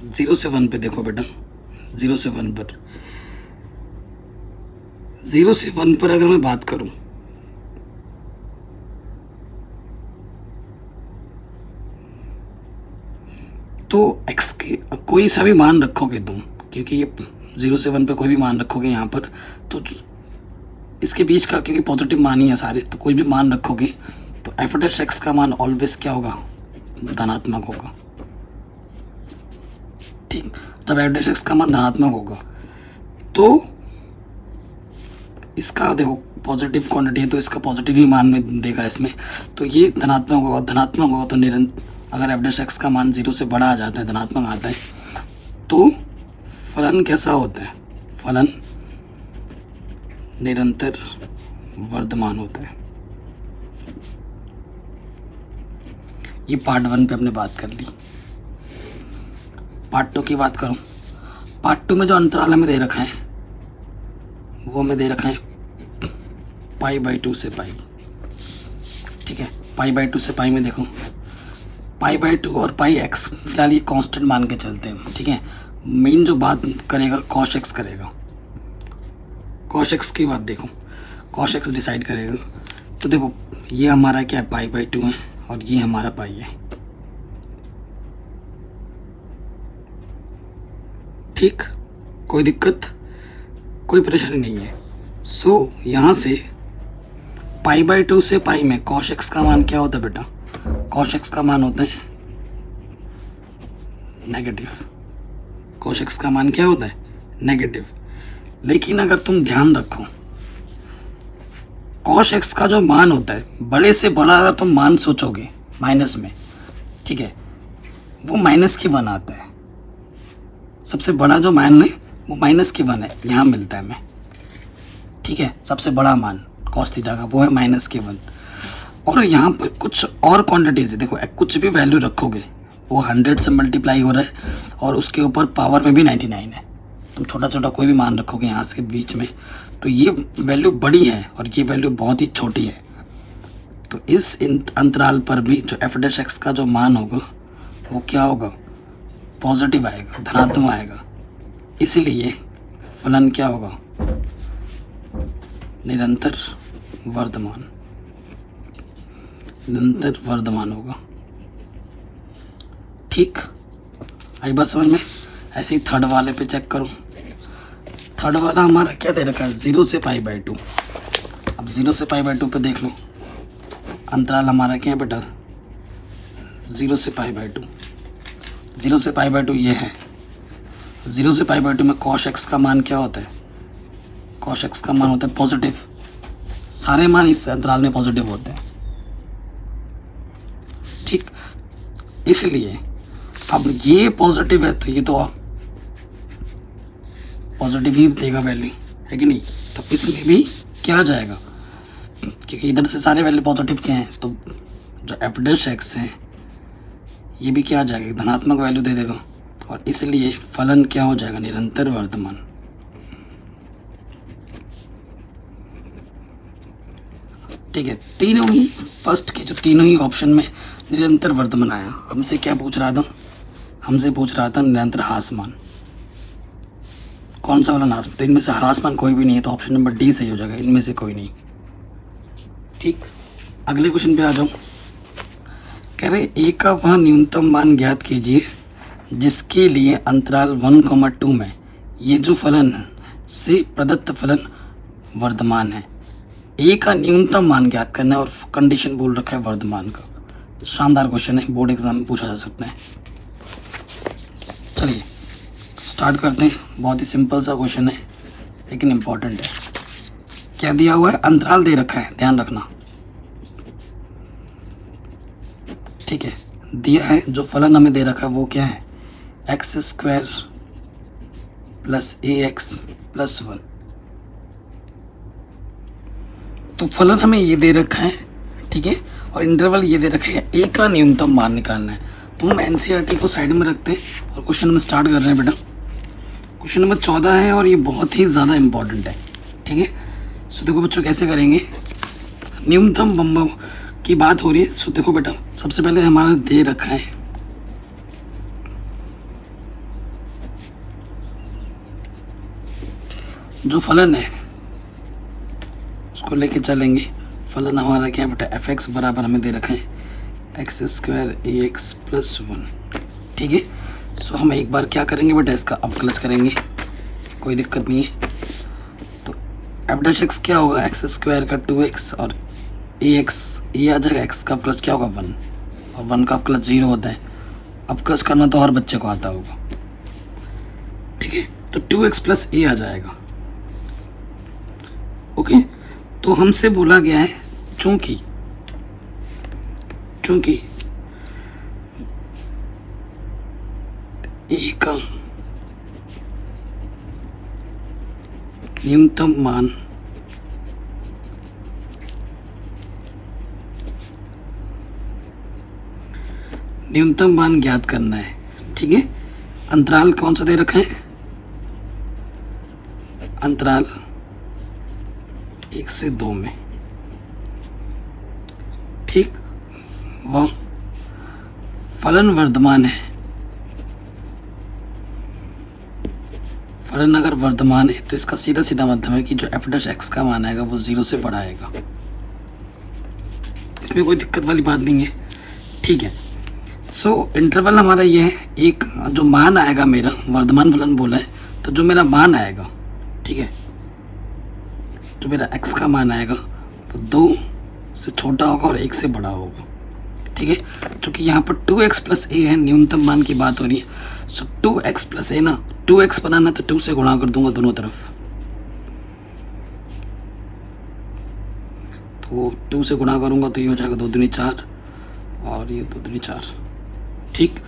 जीरो से 1 पे देखो बेटा, 0 से 1 पर, 0 से 1 पर अगर मैं बात करूं तो x के कोई सा भी मान रखोगे तुम, क्योंकि ये 0 से 1 पे कोई भी मान रखोगे यहाँ पर, तो इसके बीच का क्योंकि पॉजिटिव मान ही है सारे, तो कोई भी मान रखोगे तो f' का मान ऑलवेज क्या होगा, धनात्मक होगा। ठीक, जब f' का मान धनात्मक होगा तो इसका देखो पॉजिटिव क्वांटिटी है तो इसका पॉजिटिव ही मान में देगा इसमें, तो ये धनात्मक होगा, धनात्मक होगा तो निरंतर, अगर f' का मान 0 से बड़ा आ जाता है, धनात्मक आता है, तो फलन कैसा होता है, फलन निरंतर वर्धमान होता है। ये पार्ट 1 पे हमने बात कर ली। पार्ट 2 की बात करूं, पार्ट 2 में जो अंतराल हमें दे रखा है वो हमें दे रखा है π/2 से पाई। ठीक है, π/2 से पाई में देखो, π/2 और πx फिलहाल ये कांस्टेंट मान के चलते हैं। ठीक है, मेन जो बात करेगा cos x करेगा। cos x की बात देखो, cos x डिसाइड करेगा। तो देखो ये हमारा क्या है, π/2 है और ये हमारा पाई है। ठीक, कोई दिक्कत, कोई परेशानी नहीं है। सो यहाँ से π/2 से पाई में cos x का मान क्या होता है बेटा? cos x का मान होता है नेगेटिव। cos x का मान क्या होता है? नेगेटिव। लेकिन अगर तुम ध्यान रखो, cos x का जो मान होता है, बड़े से बड़ा अगर तुम मान सोचोगे माइनस में, ठीक है, वो माइनस की वन आता है। सबसे बड़ा जो मान है वो माइनस की वन है, यहाँ मिलता है हमें। ठीक है, सबसे बड़ा मान cos थीटा का वो है माइनस की वन। और यहाँ पर कुछ और क्वांटिटीज है, देखो कुछ भी वैल्यू रखोगे वो 100 से मल्टीप्लाई हो रहा है और उसके ऊपर पावर में भी 99 है। तुम छोटा छोटा कोई भी मान रखोगे यहाँ से बीच में, तो ये वैल्यू बड़ी है और ये वैल्यू बहुत ही छोटी है। तो इस अंतराल पर भी जो f' का जो मान होगा वो क्या होगा? पॉजिटिव आएगा, धनात्मक आएगा। इसीलिए फलन क्या होगा? निरंतर वर्धमान, निरंतर वर्धमान होगा। ठीक, आई बात समझ में? ऐसे ही थर्ड वाले पे चेक करो। थर्ड वाला हमारा क्या दे रखा है? 0 से π/2। अब 0 से π/2 पे देख लो, अंतराल हमारा क्या है बेटा? 0 से π/2। 0 से π/2 ये है। 0 से π/2 में cos x का मान क्या होता है? cos x का मान होता है पॉजिटिव। सारे मान इस अंतराल में पॉजिटिव होते हैं। ठीक, इसलिए अब ये पॉजिटिव है तो ये तो पॉजिटिव ही देगा वैल्यू, है कि नहीं? तो इसमें भी क्या आ जाएगा? क्योंकि इधर से सारे वैल्यू पॉजिटिव के हैं, तो जो f' है ये भी क्या आ जाएगा? धनात्मक वैल्यू दे देगा। और इसलिए फलन क्या हो जाएगा? निरंतर वर्धमान। ठीक है, तीनों ही फर्स्ट के जो तीनों ही ऑप्शन में निरंतर वर्धमान आया। हमसे क्या पूछ रहा था? हमसे पूछ रहा था निरंतर ह्रासमान। कौन सा वाला ह्रासमान? तो इनमें से ह्रासमान कोई भी नहीं है, तो ऑप्शन नंबर डी सही हो जाएगा, इनमें से कोई नहीं। ठीक, अगले क्वेश्चन पे आ जाऊँ। कह रहे ए का वह न्यूनतम मान ज्ञात कीजिए जिसके लिए अंतराल 1,2 में ये जो फलन है से प्रदत्त फलन वर्धमान है। ए का न्यूनतम मान ज्ञात करना है और कंडीशन बोल रखा है वर्धमान का। शानदार क्वेश्चन है, बोर्ड एग्जाम में पूछा जा सकता है। चलिए स्टार्ट करते हैं। बहुत ही सिंपल सा क्वेश्चन है लेकिन इम्पोर्टेंट है। क्या दिया हुआ है? अंतराल दे रखा है, ध्यान रखना। ठीक है, दिया है जो फलन हमें दे रखा है वो क्या है? x² + ax + 1। तो फलन हमें ये दे रखा है, ठीक है, और इंटरवल ये दे रखा है। ए का न्यूनतम मान निकालना है। तो हम एनसीईआरटी को साइड में रखते हैं और क्वेश्चन नंबर स्टार्ट कर रहे हैं बेटा। क्वेश्चन नंबर 14 है और ये बहुत ही ज़्यादा इम्पॉर्टेंट है। ठीक है, सो देखो बच्चों कैसे करेंगे। न्यूनतम बम्बा की बात हो रही है। सो देखो बेटा, सबसे पहले हमारा दे रखा है जो फलन है उसको लेके चलेंगे। फलन हमारा क्या है बेटा? f(x) बराबर हमें दे रखा है x² ax + 1। ठीक है, सो हम एक बार क्या करेंगे बेटा? इसका अवकलज करेंगे, कोई दिक्कत नहीं है। तो f' क्या होगा? x² का 2x और ax ये आ जाएगा। x का अवकलज क्या होगा? 1, और 1 का अवकलज 0 होता है। अवकलज करना तो हर बच्चे को आता होगा। ठीक है, तो 2x + a आ जाएगा। ओके, तो हमसे बोला गया है चूंकि ए का न्यूनतम मान न्यूनतम मान ज्ञात करना है, ठीक है। अंतराल कौन सा दे रखा है, अंतराल 1 से 2 में, ठीक। वह फलन वर्धमान है, फलन अगर वर्धमान है तो इसका सीधा सीधा मतलब है कि जो एफ डैश एक्स का मान आएगा वो 0 से बड़ा आएगा, इसमें कोई दिक्कत वाली बात नहीं है, ठीक है। सो इंटरवल हमारा ये है, एक जो मान आएगा मेरा, वर्धमान फलन बोला है, तो जो मेरा मान आएगा, ठीक है, जो मेरा x का मान आएगा वो 2 से छोटा होगा और 1 से बड़ा होगा, ठीक है। चूँकि यहाँ पर 2x प्लस a है, न्यूनतम मान की बात हो रही है, सो 2x प्लस a ना, 2x बनाना तो 2 से गुणा कर दूंगा दोनों तरफ, तो 2 से गुणा करूंगा तो ये हो जाएगा 2 दूनी 4 और ये 2 दूनी 4, ठीक।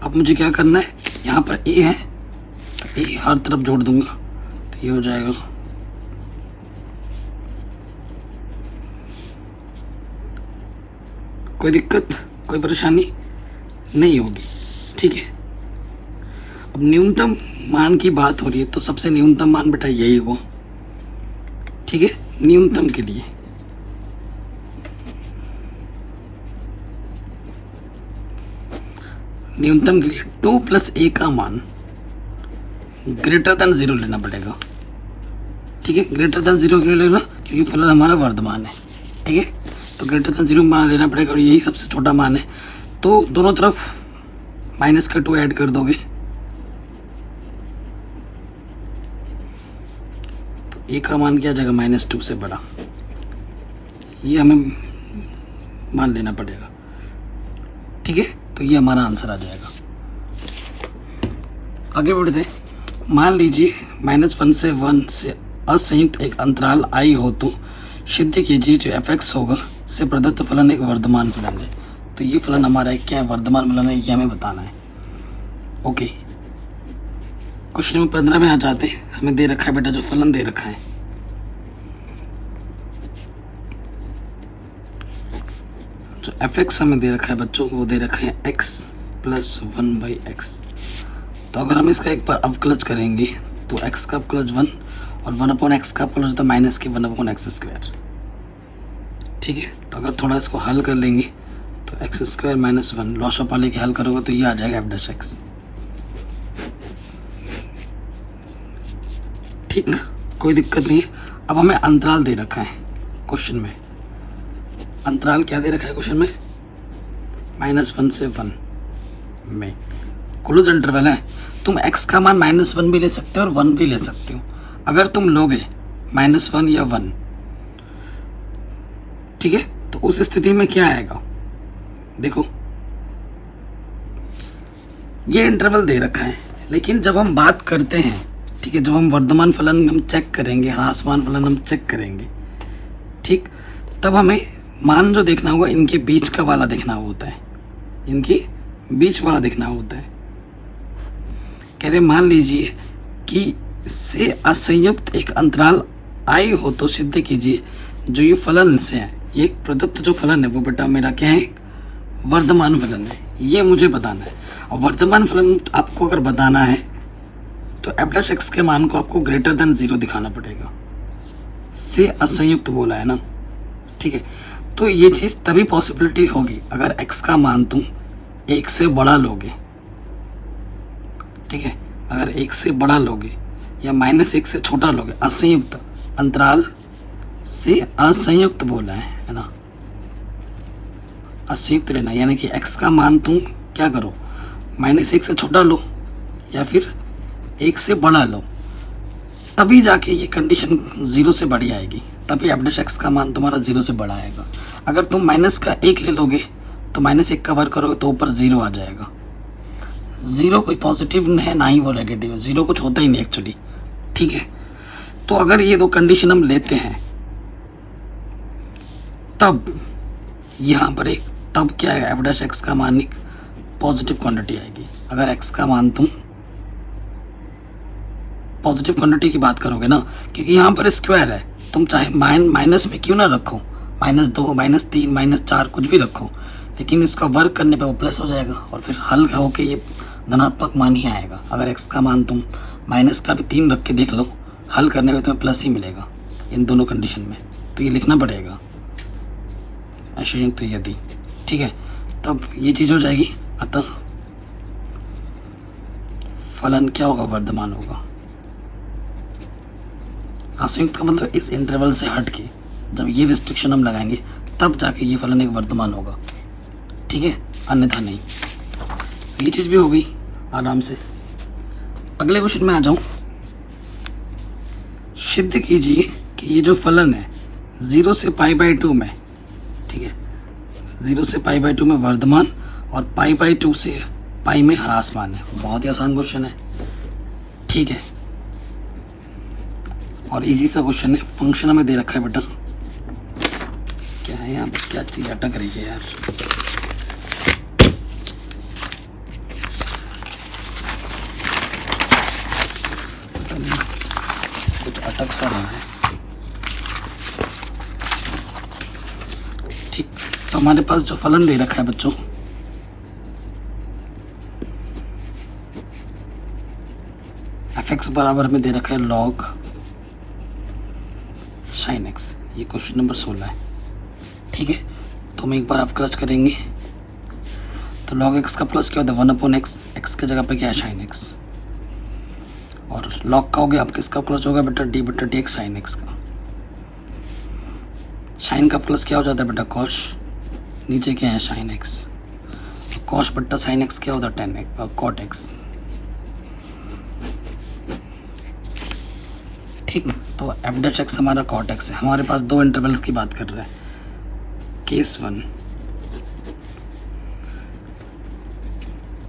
अब मुझे क्या करना है, यहाँ पर a है तो a हर तरफ जोड़ दूंगा तो ये हो जाएगा कोई दिक्कत कोई परेशानी नहीं होगी, ठीक है। अब न्यूनतम मान की बात हो रही है तो सबसे न्यूनतम मान बेटा यही हुआ, ठीक है। न्यूनतम के लिए न्यूनतम के लिए 2 प्लस a का मान ग्रेटर देन 0 लेना पड़ेगा, ठीक है। ग्रेटर देन 0 क्यों लेना, क्योंकि फलन हमारा वर्धमान है, ठीक है, तो ग्रेटर देन 0 मान लेना पड़ेगा और यही सबसे छोटा मान है, तो दोनों तरफ माइनस का 2 ऐड कर दोगे तो a का मान क्या आ जाएगा, -2 से बड़ा, ये हमें मान लेना पड़ेगा, ठीक है। तो ये हमारा आंसर आ जाएगा। आगे बढ़ते हैं। मान लीजिए -1 से 1 से असंयुक्त एक अंतराल i हो तो सिद्ध कीजिए जो f(x) होगा से प्रदत्त फलन एक वर्धमान फलन है। तो ये फलन हमारा एक क्या है, वर्धमान फलन है, ये हमें बताना है। ओके, क्वेश्चन नंबर 15 में आ जाते हैं। हमें दे रखा है बेटा, जो फलन दे रखा है, जो f(x) हमें दे रखा है बच्चों, वो दे रखा है x प्लस 1/x। तो अगर हम इसका एक बार अवकलज करेंगे तो x का अवकलज 1 और 1/x का अवकलज होता है -1/x², ठीक है। तो अगर थोड़ा इसको हल कर लेंगे तो x² - 1 लॉस ऑफ लेके हल करोगे तो ये आ जाएगा f'(x), ठीक, कोई दिक्कत नहीं है। अब हमें अंतराल दे रखा है क्वेश्चन में, अंतराल क्या दे रखा है क्वेश्चन में, -1 से 1 में क्लोज इंटरवल है। तुम x का मान -1 भी ले सकते हो और 1 भी ले सकते हो। अगर तुम लोगे -1 या 1, ठीक है, तो उस स्थिति में क्या आएगा, देखो ये इंटरवल दे रखा है, लेकिन जब हम बात करते हैं, ठीक है, जब हम वर्धमान फलन हम चेक करेंगे, ह्रासमान फलन हम चेक करेंगे, ठीक, तब हमें मान जो देखना होगा इनके बीच का वाला देखना होता है, इनके बीच वाला देखना होता है। कह रहे मान लीजिए कि से असंयुक्त एक अंतराल i हो तो सिद्ध कीजिए जो ये फलन से है, ये प्रदत्त जो फलन है वो बेटा मेरा क्या है, वर्धमान फलन है, ये मुझे बताना है। और वर्धमान फलन आपको अगर बताना है तो f'(x) के मान को आपको ग्रेटर देन 0 दिखाना पड़ेगा, से असंयुक्त बोला है ना, ठीक है। तो ये चीज़ तभी पॉसिबिलिटी होगी अगर x का मान तुम 1 से बड़ा लोगे, ठीक है, अगर 1 से बड़ा लोगे या -1 से छोटा लोगे, असंयुक्त अंतराल से असंयुक्त बोला है ना, असंयुक्त लेना, यानी कि x का मान तुम क्या करो, -1 से छोटा लो या फिर 1 से बड़ा लो, तभी जाके ये कंडीशन 0 से बड़ी आएगी, तभी f'(x) का मान तुम्हारा 0 से बड़ा आएगा। अगर तुम -1 ले लोगे तो -1 का वर्ग करोगे तो ऊपर 0 आ जाएगा। 0 कोई पॉजिटिव है ना ही वो नेगेटिव है, 0 कुछ होता ही नहीं एक्चुअली, ठीक है। तो अगर ये दो कंडीशन हम लेते हैं तब यहाँ पर एक तब क्या है, f'(x) का मान एक पॉजिटिव क्वांटिटी आएगी। अगर x का मान तुम पॉजिटिव क्वांटिटी की बात करोगे ना, क्योंकि यहाँ पर स्क्वायर है, तुम चाहे माइनस में क्यों ना रखो, -2 -3 -4 कुछ भी रखो, लेकिन इसका वर्क करने पे वो प्लस हो जाएगा और फिर हल होके ये धनात्मक मान ही आएगा। अगर एक्स का मान तुम माइनस का भी 3 रख के देख लो, हल करने पे तुम्हें प्लस ही मिलेगा इन दोनों कंडीशन में। तो ये लिखना पड़ेगा अशयुक्त यदि, ठीक है, तब ये चीज़ हो जाएगी। अतः फलन क्या होगा, वर्धमान होगा। असंयुक्त का मतलब इस इंटरवल से हट के जब ये रिस्ट्रिक्शन हम लगाएंगे तब जाके ये फलन एक वर्धमान होगा, ठीक है, अन्यथा नहीं। ये चीज़ भी हो गई आराम से। अगले क्वेश्चन में आ जाऊं। सिद्ध कीजिए कि ये जो फलन है 0 से π/2 में, ठीक है, 0 से π/2 में वर्धमान और π/2 से पाई में ह्रासमान है। बहुत ही आसान क्वेश्चन है, ठीक है, और इजी सा क्वेश्चन है। फंक्शन हमें दे रखा है बेटा, क्या है यहाँ पर, क्या चीज़ अटक रही है यार। कुछ अटक सा रहा है, ठीक। तो हमारे पास जो फलन दे रखा है बच्चों, fx बराबर में दे रखा है log sin x। ये क्वेश्चन नंबर 16 है, ठीक है। तो हम एक बार आप क्लच करेंगे तो log x का प्लस क्या होता है 1/x, x की जगह पे क्या है sin x, और log का हो गया, अब किसका प्लस होगा बेटा d/dx sin x का। sin का प्लस क्या हो जाता है बेटा cos, नीचे क्या है sin x, cos बट्टा sin x क्या होता है tan x cot x, ठीक। तो f' हमारा cot x है। हमारे पास दो इंटरवल्स की बात कर रहे हैं। केस 1,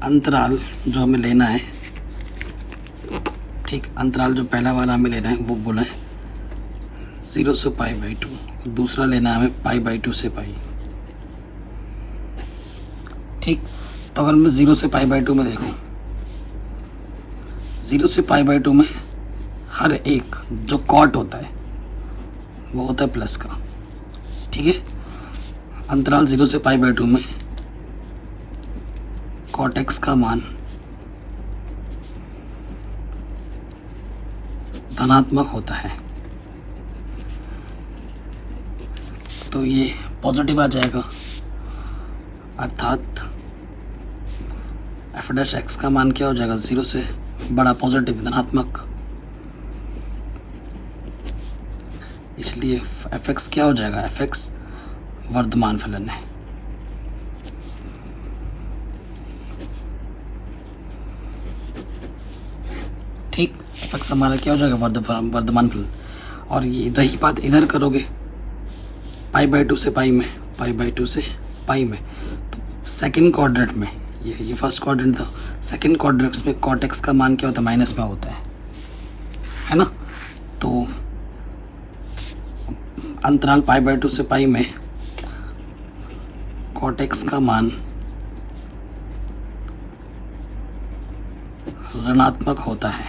अंतराल जो हमें लेना है, ठीक, अंतराल जो पहला वाला हमें लेना है वो बोला है 0 से π/2, दूसरा लेना है हमें π/2 से पाई, ठीक। तो अगर मैं 0 से π/2 में देखूं, 0 से π/2 में हर एक जो कॉट होता है वो होता है प्लस का, ठीक है। अंतराल 0 से π/2 में कॉट एक्स का मान धनात्मक होता है, तो ये पॉजिटिव आ जाएगा, अर्थात f' का मान क्या हो जाएगा 0 से बड़ा, पॉजिटिव धनात्मक, इसलिए fx क्या हो जाएगा, fx वर्धमान फलन है। ठीक, fx हमारा क्या हो जाएगा, वर्धमान फलन। और ये रही बात इधर करोगे π/2 से पाई में, π/2 से पाई में, तो सेकंड क्वाड्रेंट में, ये फर्स्ट क्वाड्रेंट था, सेकंड क्वाड्रेंट में cot x का मान क्या होता है, माइनस में होता है ना। तो अंतराल π/2 से पाई में cot x का मान ऋणात्मक होता है,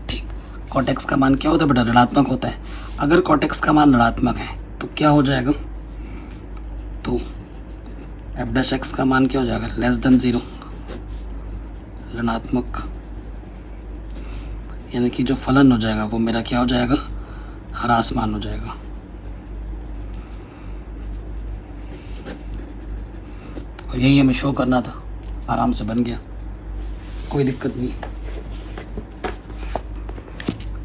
ठीक। cot x का मान क्या होता है बेटा, ऋणात्मक होता है। अगर cot x का मान ऋणात्मक है तो क्या हो जाएगा, तो f' का मान क्या हो जाएगा, <0, ऋणात्मक, यानी कि जो फलन हो जाएगा वो मेरा क्या हो जाएगा, ह्रासमान हो जाएगा। और यही हमें शो करना था, आराम से बन गया, कोई दिक्कत नहीं।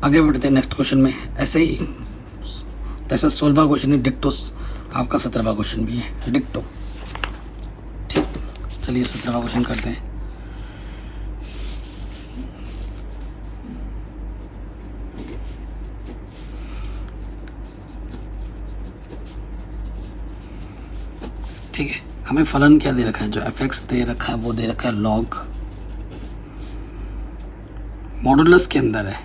आगे बढ़ते हैं नेक्स्ट क्वेश्चन में। ऐसे ही जैसा 16वां क्वेश्चन है डिक्टो, आपका 17वां क्वेश्चन भी है डिक्टो, ठीक। चलिए 17वां क्वेश्चन करते हैं। ठीक है, हमें फलन क्या दे रखा है, जो fx दे रखा है वो दे रखा है log, मॉडुलस के अंदर है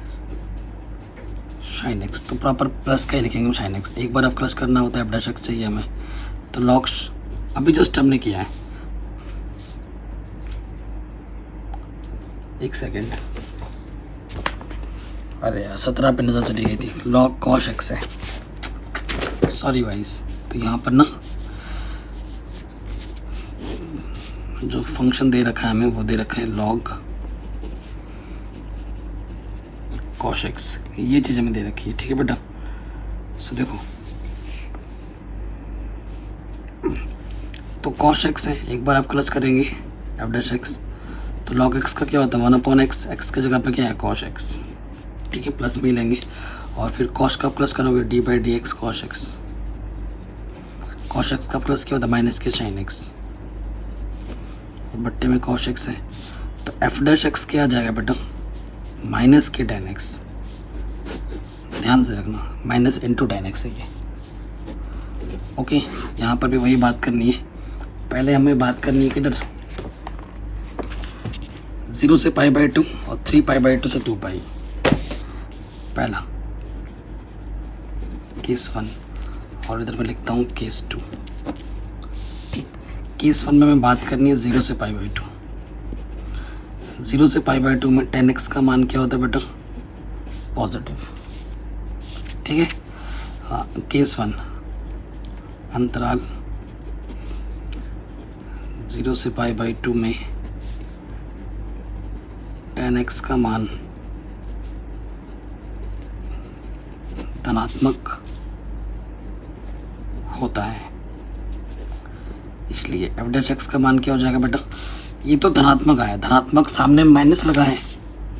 sin x, तो प्रॉपर प्लस का ही लिखेंगे sin x। एक बार अब प्लस करना होता है f' चाहिए हमें, तो log अभी जस्ट हमने किया है, एक सेकेंड, अरे यार 17 पे नज़र चली गई थी, log cos x है, सॉरी वाइज। तो तो यहाँ पर ना जो फंक्शन दे रखा है हमें वो दे रखा है log cos x, ये चीज़ हमें दे रखी है। ठीक है बेटा, सो देखो तो cos x है, एक बार आप क्लच करेंगे f डैश x, तो log x का क्या होता है 1/x, x की जगह पे क्या है cos x। ठीक है, प्लस में लेंगे और फिर cos का प्लस करोगे d/dx cos x, cos x का प्लस क्या होता है माइनस के sin x, और बट्टे में cos x है, तो f डैश x क्या आ जाएगा बेटा माइनस के tan x। ध्यान से रखना माइनस इंटू tan x है ये। ओके, यहाँ पर भी वही बात करनी है। पहले हमें बात करनी है किधर 0 से π/2 और 3π/2 से 2π। पहला केस 1 और इधर मैं लिखता हूँ केस 2। ठीक, केस 1 में बात करनी है 0 से π/2। 0 से π/2 में tan x का मान क्या होता है बेटा पॉजिटिव। ठीक है, हाँ केस 1 अंतराल 0 से π/2 में tan x का मान धनात्मक होता है, इसलिए f डैश x का मान क्या हो जाएगा बेटा, ये तो धनात्मक आया, धनात्मक सामने माइनस लगा है,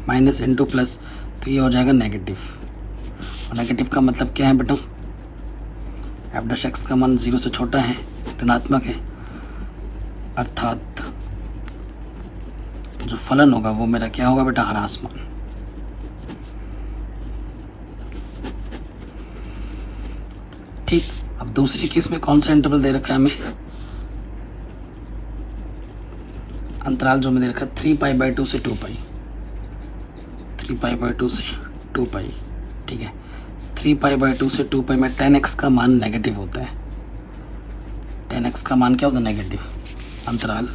माइनस इंटू प्लस, तो ये हो जाएगा नेगेटिव। और नेगेटिव का मतलब क्या है बेटा f डैश x का मान 0 से छोटा है, ऋणात्मक है, अर्थात जो फलन होगा वो मेरा क्या होगा बेटा ह्रासमान। ठीक, अब दूसरी केस में कौन सा इंटरवल दे रखा है हमें, अंतराल जो मैंने दे रखा है 3π/2 से 2π, 3π/2 से 2π। ठीक है, 3π/2 से 2π में tan x का मान नेगेटिव होता है, tan x का मान क्या होता है नेगेटिव। अंतराल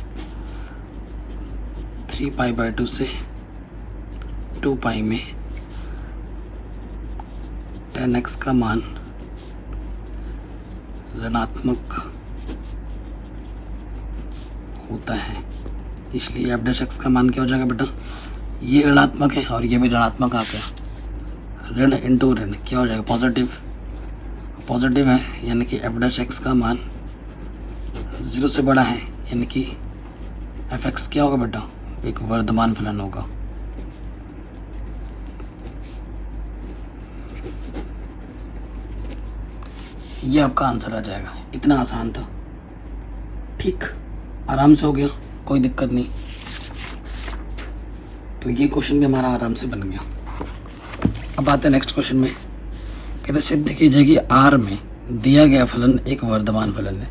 3π/2 से 2π में tan x का मान ऋणात्मक होता है, इसलिए f डैश x का मान क्या हो जाएगा बेटा, ये ऋणात्मक है और ये भी ऋणात्मक आ गया, ऋण इंटू ऋण क्या हो जाएगा पॉजिटिव। पॉजिटिव है यानी कि f डैश x का मान 0 से बड़ा है, यानी कि एफ एक्स क्या होगा बेटा एक वर्धमान फलन होगा। ये आपका आंसर आ जाएगा, इतना आसान था। ठीक, आराम से हो गया, कोई दिक्कत नहीं। तो ये क्वेश्चन भी हमारा आराम से बन गया। अब आते हैं नेक्स्ट क्वेश्चन में। कहते सिद्ध कीजिए कि आर में दिया गया फलन एक वर्धमान फलन है।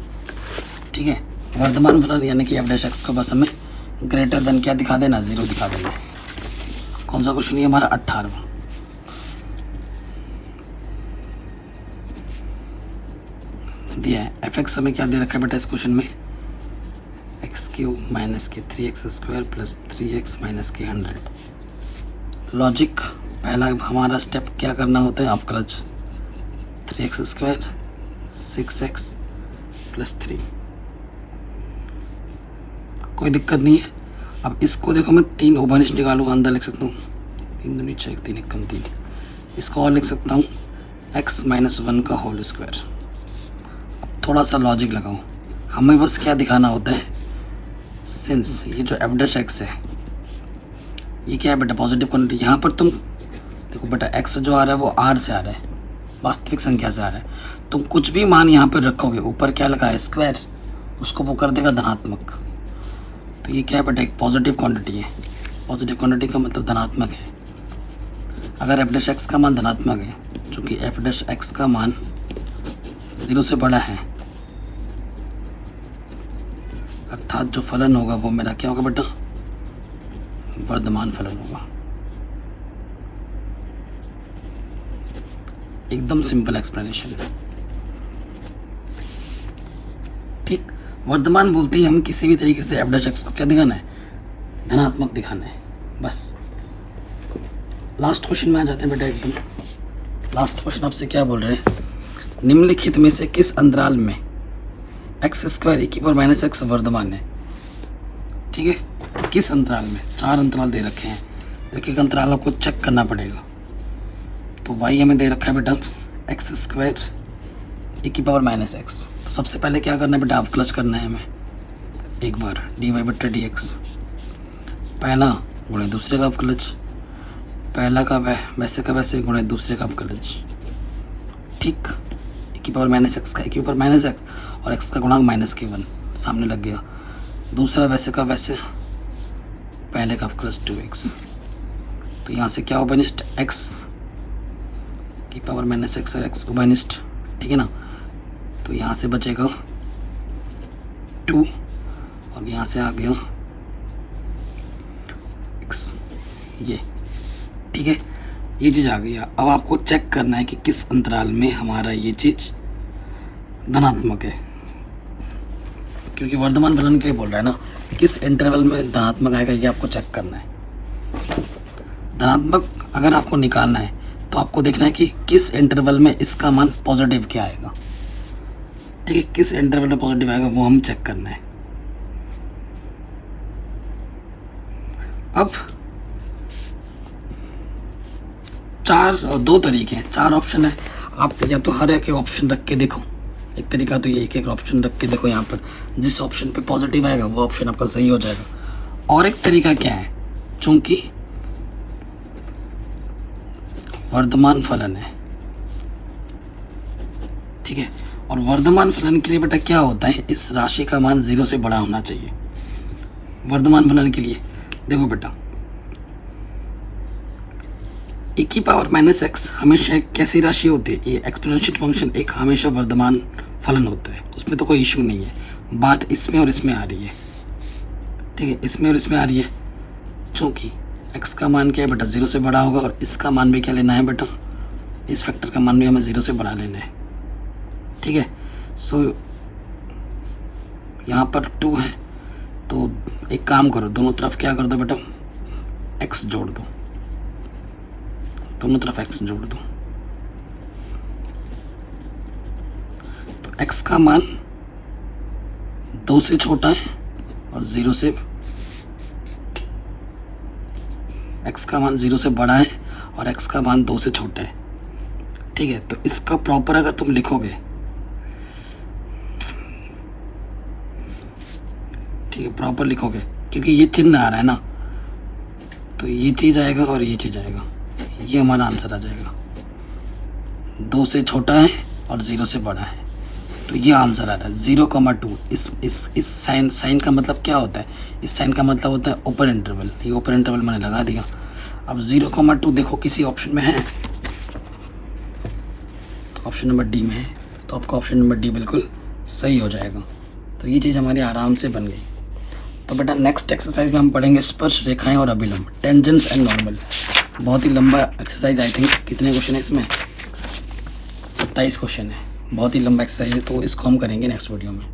ठीक है, वर्धमान फलन यानी कि एफ डैश एक्स को बस हमें ग्रेटर देन क्या दिखा देना, 0 दिखा देना। कौन सा क्वेश्चन ये हमारा 18वां। दिया है एफ एक्स हमें क्या दे रखा है बेटा इस क्वेश्चन में, x³ माइनस के 3x² प्लस 3x माइनस के 100। लॉजिक पहला हमारा स्टेप क्या करना होता है, अवकलज 3x² 6x प्लस 3। कोई दिक्कत नहीं है। अब इसको देखो मैं 3 उभयनिष्ठ निकालूंगा, अंदर लिख सकता हूँ 3 दूनी 6 3 1 कम 3। इसको और लिख सकता हूँ x माइनस 1 का होल स्क्वायर। अब थोड़ा सा लॉजिक लगाऊँ, हमें बस क्या दिखाना होता है, सिंस ये जो एफ डैश एक्स है ये क्या है बेटा पॉजिटिव क्वांटिटी। यहाँ पर तुम देखो बेटा x जो आ रहा है वो r से आ रहा है, वास्तविक संख्या से आ रहा है। तुम कुछ भी मान यहाँ पर रखोगे, ऊपर क्या लगा है स्क्वायर, उसको वो कर देगा धनात्मक। तो ये क्या है बेटा एक पॉजिटिव क्वांटिटी है। पॉजिटिव क्वांटिटी का मतलब धनात्मक है। अगर एफ डैश एक्स का मान धनात्मक है, चूँकि एफ डैश एक्स का मान 0 से बड़ा है, अर्थात जो फलन होगा वो मेरा क्या होगा बेटा वर्धमान फलन होगा। एकदम सिंपल एक्सप्लेनेशन। ठीक, वर्धमान बोलते ही हम किसी भी तरीके से एफ डैश एक्स को क्या दिखाना है, धनात्मक दिखाना है बस। लास्ट क्वेश्चन में आ जाते हैं बेटा एकदम। लास्ट क्वेश्चन आपसे क्या बोल रहे हैं, निम्नलिखित में से किस अंतराल में एक्स स्क्वायर e की पावर माइनस एक्स वर्धमान है। ठीक है, किस अंतराल में, 4 अंतराल दे रखे हैं, एक एक अंतराल आपको चेक करना पड़ेगा। तो y हमें दे रखा है बेटा एक्स स्क्वायर e की पावर माइनस एक्स। तो सबसे पहले क्या करना है बेटा, अवकलज करना है हमें एक बार dy बट्टा dx, पहला गुणे दूसरे का अवकलज, पहला का वैसे का वैसे गुणे दूसरे का अवकलज। ठीक, e की पावर माइनस एक्स का e की पावर माइनस एक्स और x का गुणांक माइनस k1 सामने लग गया, दूसरा वैसे का वैसे, पहले का अवकलज 2x। तो यहाँ से क्या उभयनिष्ठ x की पावर माइनस एक्स और x उभयनिष्ठ, ठीक है ना। तो यहाँ से बचेगा 2 और यहाँ से आ गया x, ये ठीक है, ये चीज़ आ गई। अब आपको चेक करना है कि किस अंतराल में हमारा ये चीज़ धनात्मक है, क्योंकि वर्धमान फलन के लिए बोल रहा है ना, किस इंटरवल में धनात्मक आएगा ये आपको चेक करना है। धनात्मक अगर आपको निकालना है तो आपको देखना है कि किस इंटरवल में इसका मान पॉजिटिव क्या आएगा। ठीक है, किस इंटरवल में पॉजिटिव आएगा वो हम चेक करना है। अब 2 तरीके हैं, 4 ऑप्शन है। आप या तो हर एक ऑप्शन रख के देखो, एक तरीका तो ये एक ऑप्शन रख के देखो, यहाँ पर जिस ऑप्शन पे पॉजिटिव आएगा वो ऑप्शन आपका सही हो जाएगा। और एक तरीका क्या है, चूंकि वर्धमान फलन है, ठीक है, और वर्धमान फलन के लिए बेटा क्या होता है, इस राशि का मान 0 से बड़ा होना चाहिए। वर्धमान फलन के लिए देखो बेटा, e की पावर माइनस एक्स हमेशा एक कैसी राशि होती है, ये एक्सपोनेंशियल फंक्शन एक हमेशा वर्धमान फलन होता है, उसमें तो कोई इशू नहीं है। बात इसमें और इसमें आ रही है, ठीक है, इसमें और इसमें आ रही है, चूँकि x का मान क्या है बेटा 0 से बड़ा होगा, और इसका मान भी क्या लेना है बेटा, इस फैक्टर का मान भी हमें 0 से बड़ा लेना है। ठीक है, सो यहाँ पर 2 है, तो एक काम करो, दोनों तरफ क्या कर दो बेटा, x जोड़ दो, दोनों तरफ x जोड़ दो। तो x का मान 2 से छोटा है और 0 से, x का मान 0 से बड़ा है और x का मान 2 से छोटा है। ठीक है, तो इसका प्रॉपर अगर तुम लिखोगे, ठीक है, प्रॉपर लिखोगे, क्योंकि ये चिन्ह आ रहा है ना, तो ये चीज़ आएगा और ये चीज़ आएगा, ये हमारा आंसर आ जाएगा। 2 से छोटा है और 0 से बड़ा है, तो ये आंसर आ रहा है 0,2। इस साइन का मतलब क्या होता है, इस साइन का मतलब होता है ओपन इंटरवल, ये ओपन इंटरवल मैंने लगा दिया। अब 0,2 देखो किसी ऑप्शन में है, ऑप्शन नंबर डी में है, तो आपका ऑप्शन नंबर डी बिल्कुल सही हो जाएगा। तो ये चीज़ हमारी आराम से बन गई। तो बेटा नेक्स्ट एक्सरसाइज में हम पढ़ेंगे स्पर्श रेखाएं और अभिलंब, टेंजेंट्स एंड नॉर्मल। बहुत ही लंबा एक्सरसाइज, आई थिंक कितने क्वेश्चन है इसमें, 27 क्वेश्चन है, बहुत ही लंबा एक्सरसाइज है, तो इसको हम करेंगे नेक्स्ट वीडियो में।